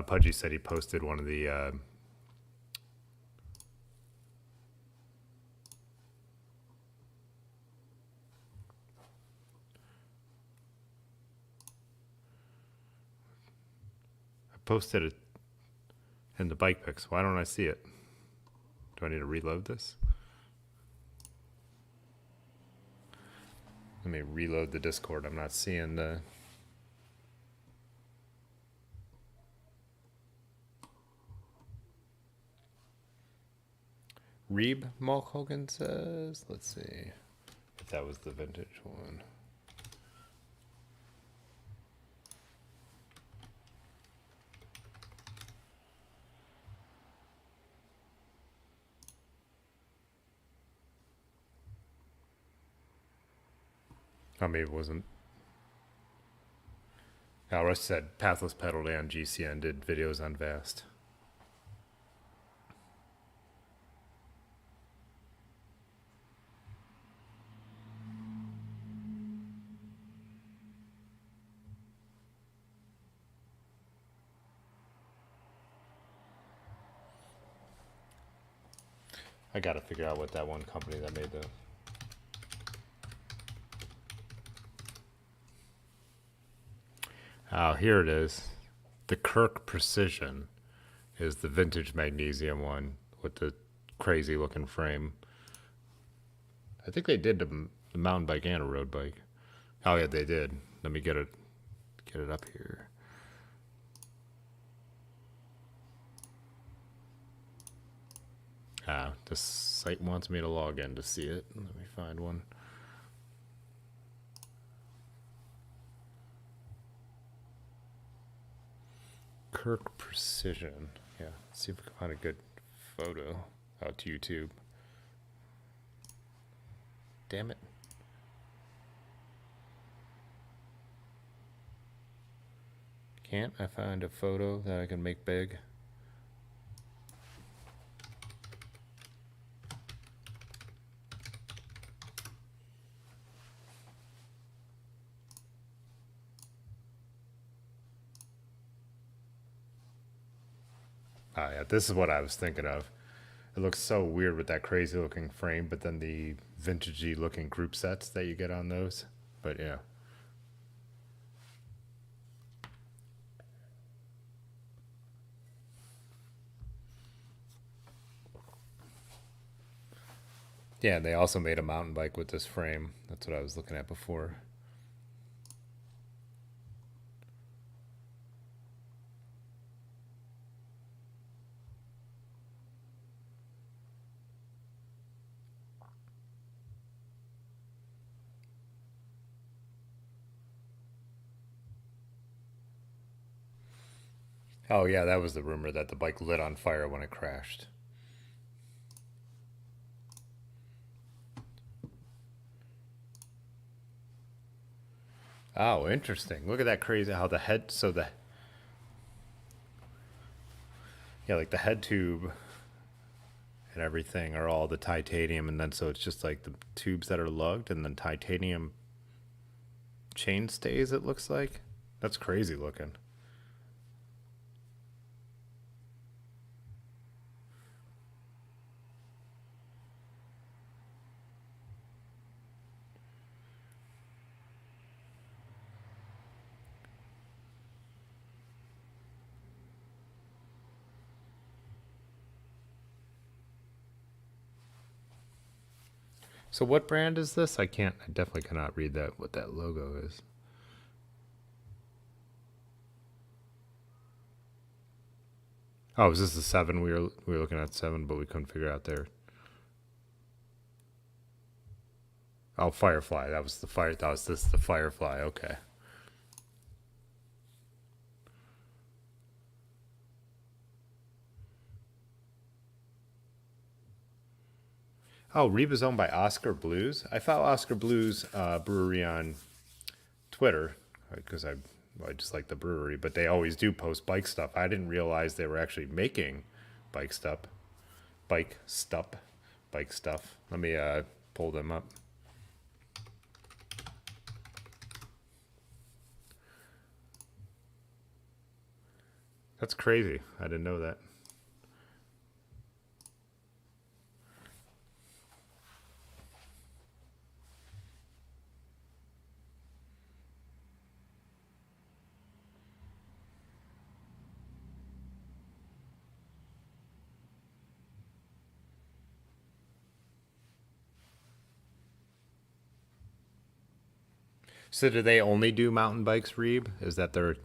A: Pudgy said he posted one of the I posted it in the bike pics. Why don't I see it? Do I need to reload this? Let me reload the Discord. I'm not seeing the... Reeb Mulk Hogan says, let's see if that was the vintage one. Oh, maybe it wasn't. Rush said Pathless Pedal and GCN did videos on Vast. I gotta figure out what that one company that made the... Oh, here it is. The Kirk Precision is the vintage magnesium one with the crazy looking frame. I think they did the mountain bike and a road bike. Oh yeah, they did. Let me get it up here. The site wants me to log in to see it. Let me find one. Kirk Precision. Yeah, let's see if we can find a good photo out to YouTube. Damn it. Can't I find a photo that I can make big? Yeah, this is what I was thinking of. It looks so weird with that crazy looking frame, but then the vintagey looking group sets that you get on those. But yeah. Yeah, they also made a mountain bike with this frame. That's what I was looking at before. Oh yeah, that was the rumor that the bike lit on fire when it crashed. Oh, interesting. Look at that crazy how the head, so the, yeah, like the head tube and everything are all the titanium, and then so it's just like the tubes that are lugged and then titanium chain stays, it looks like. That's crazy looking. So what brand is this? I definitely cannot read that, what that logo is. Oh, is this the 7? We were looking at 7, but we couldn't figure out there. Oh, Firefly. That was the Firefly. Okay. Oh, Reba's owned by Oscar Blues. I follow Oscar Blues brewery on Twitter because I just like the brewery, but they always do post bike stuff. I didn't realize they were actually making bike stuff. Bike stuff. Let me pull them up. That's crazy. I didn't know that. So do they only do mountain bikes, Reeb? Is that their...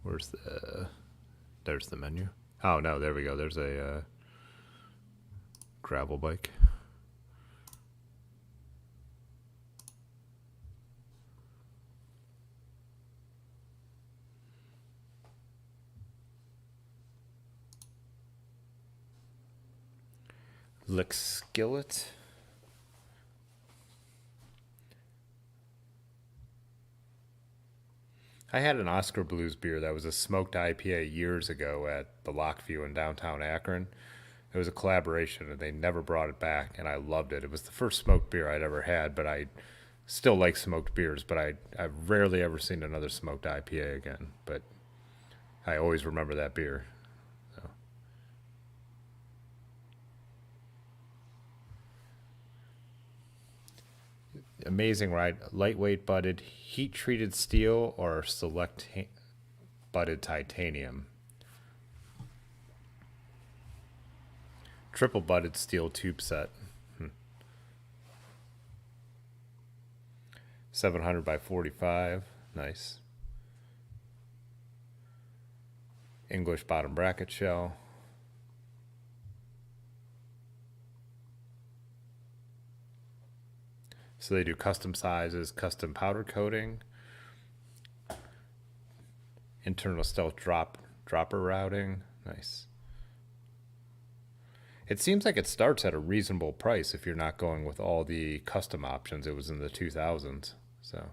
A: Where's the... There's the menu. Oh, no, there we go. There's a gravel bike. Lick Skillet. I had an Oscar Blues beer that was a smoked IPA years ago at the Lockview in downtown Akron. It was a collaboration, and they never brought it back, and I loved it. It was the first smoked beer I'd ever had, but I still like smoked beers, but I've rarely ever seen another smoked IPA again. But I always remember that beer. So. Amazing, right? Lightweight butted, heat treated steel, or select butted titanium. Triple butted steel tube set. 700 by 45. Nice. English bottom bracket shell. So they do custom sizes, custom powder coating, internal stealth dropper routing. Nice. It seems like it starts at a reasonable price if you're not going with all the custom options. It was in the 2000s, so.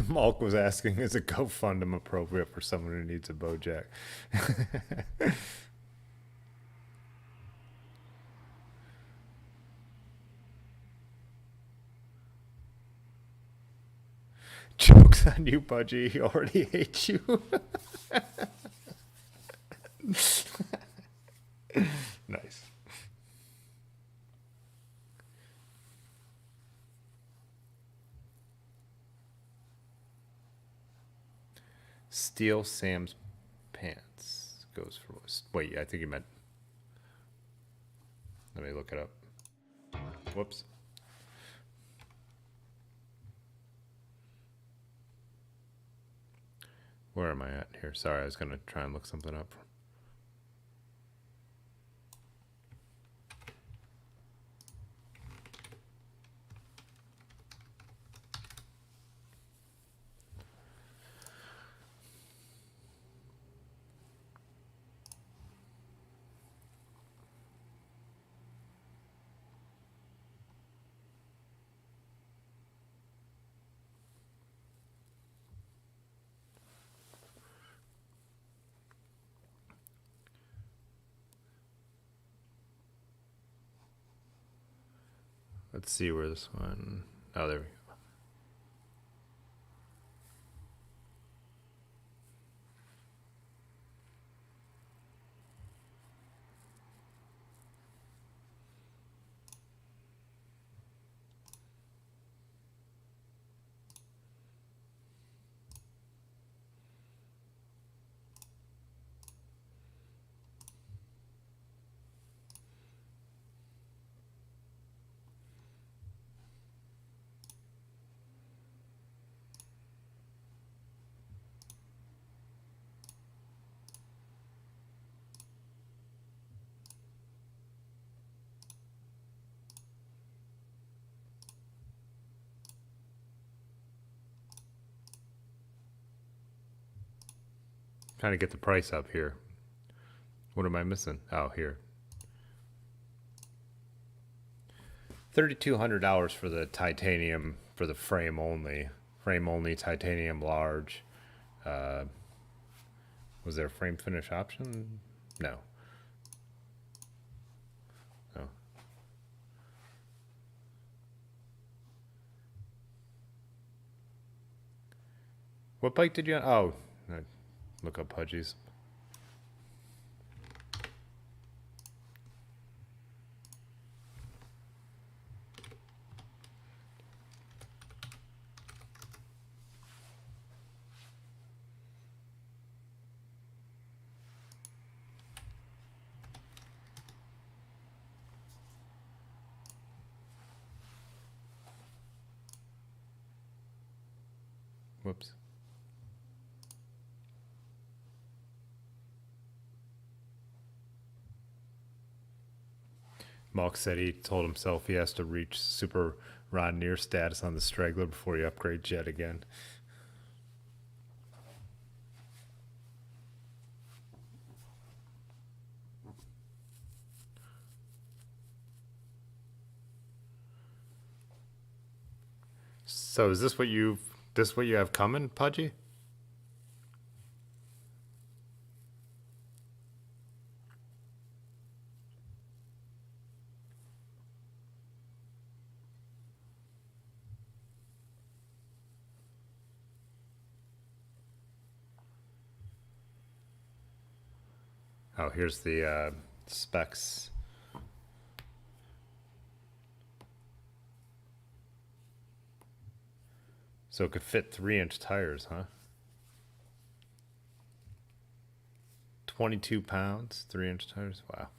A: Malk was asking, is a GoFundMe appropriate for someone who needs a Bojack? Joke's on you, Budgie. He already hates you. Nice. Steal Sam's pants goes for... Wait, I think you meant... Let me look it up. Whoops. Where am I at here? Sorry, I was going to try and look something up. Let's see where this one... Oh, there we go. Trying to get the price up here. What am I missing? Oh, here. $3,200 for the titanium, for the frame only titanium large. Was there a frame finish option? No. No. What bike did you? Oh, look up Pudgy's. Whoops. Malk said he told himself he has to reach Super Ron Near status on the Straggler before he upgrades yet again. So is this what you have coming, Pudgy? Oh, here's the specs. So it could fit 3-inch tires, huh? 22 pounds, 3-inch tires. Wow.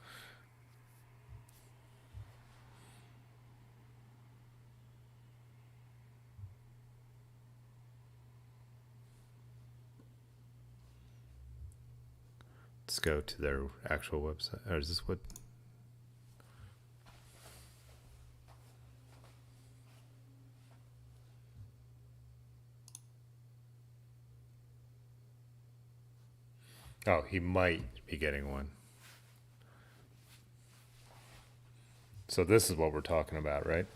A: Let's go to their actual website. Or is this what? Oh, he might be getting one. So this is what we're talking about, right?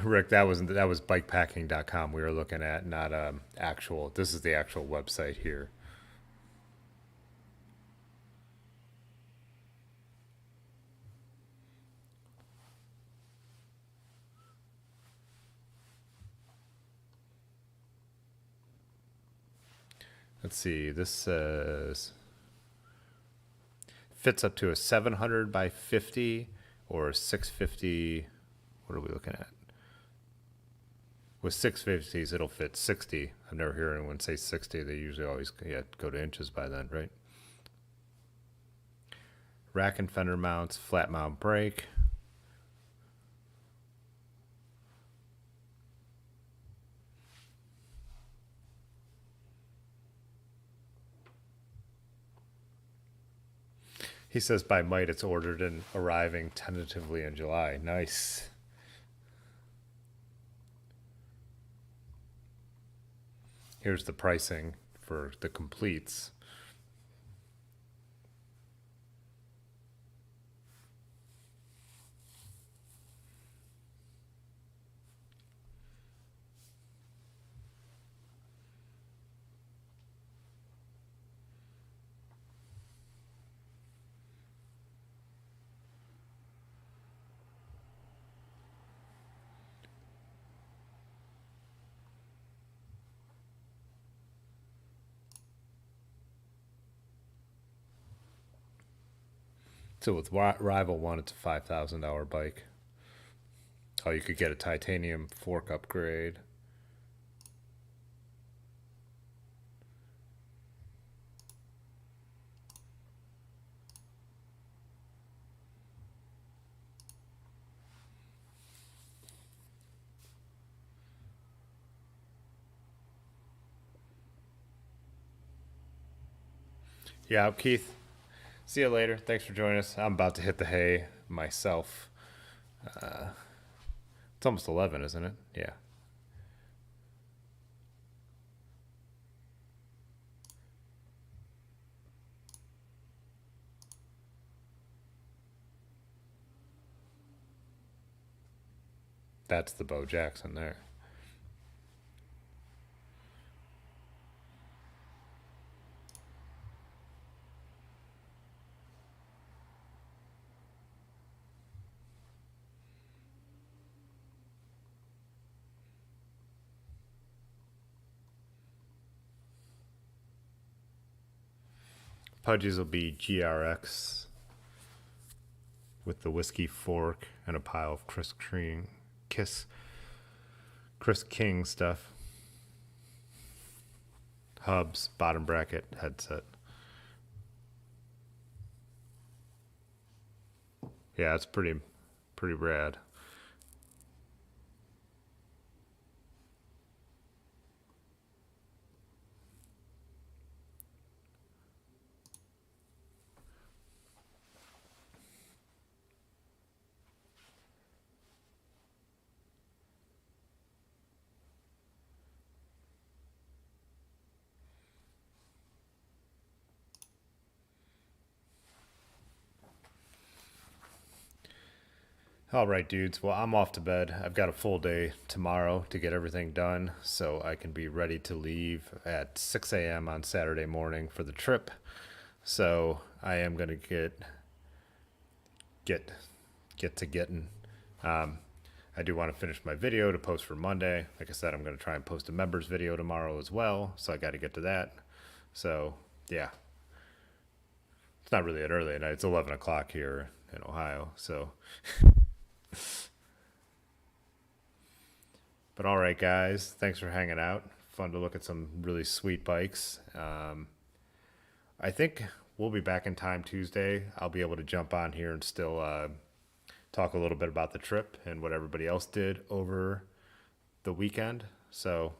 A: Rick, that was bikepacking.com we were looking at, not actual. This is the actual website here. Let's see. This says fits up to a 700 by 50 or a 650. What are we looking at? With 650s, it'll fit 60. I've never heard anyone say 60. They usually always go to inches by then, right? Rack and fender mounts, flat mount brake. He says by might it's ordered and arriving tentatively in July. Nice. Here's the pricing for the completes. So with Rival One, it's a $5,000 bike. Oh, you could get a titanium fork upgrade. Yeah, Keith. See you later. Thanks for joining us. I'm about to hit the hay myself. It's almost 11, isn't it? Yeah. That's the Bo Jackson there. Pudgies will be GRX with the whiskey fork and a pile of Chris King stuff. Hubs, bottom bracket, headset. Yeah, it's pretty rad. All right, dudes. Well, I'm off to bed. I've got a full day tomorrow to get everything done so I can be ready to leave at 6 a.m. on Saturday morning for the trip. So I am going to get to getting. I do want to finish my video to post for Monday. Like I said, I'm going to try and post a members video tomorrow as well. So I got to get to that. So yeah, it's not really an early night. It's 11 o'clock here in Ohio. So. But all right, guys, thanks for hanging out. Fun to look at some really sweet bikes. I think we'll be back in time Tuesday. I'll be able to jump on here and still talk a little bit about the trip and what everybody else did over the weekend. So,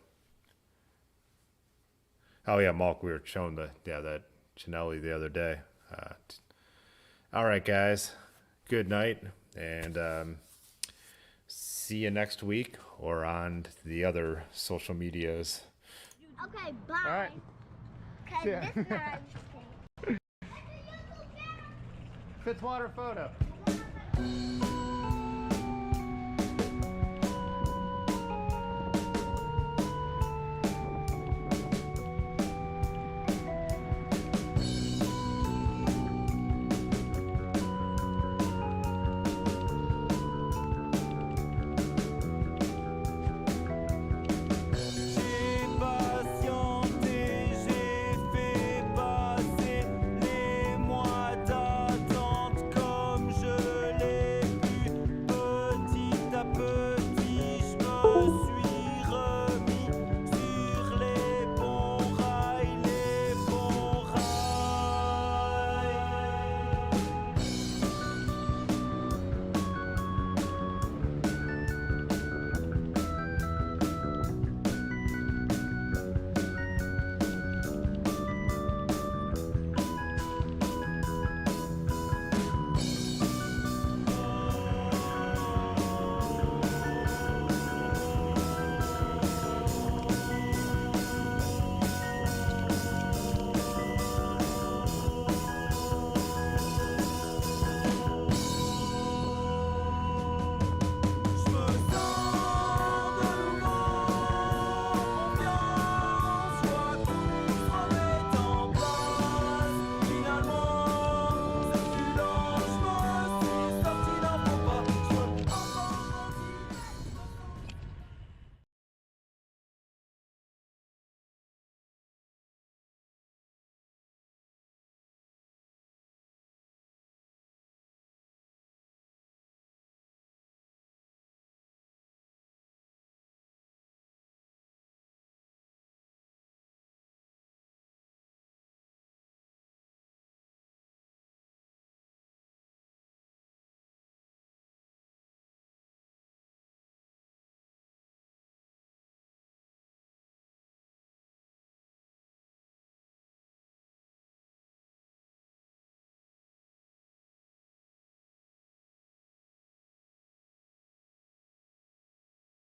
A: oh yeah, Malk, we were showing that Chinelli the other day. All right, guys, good night, and see you next week or on the other social medias.
C: Okay, bye.
A: All right.
C: Cause
A: Yeah.
C: this time I'm just kidding.
A: Fitzwater photo.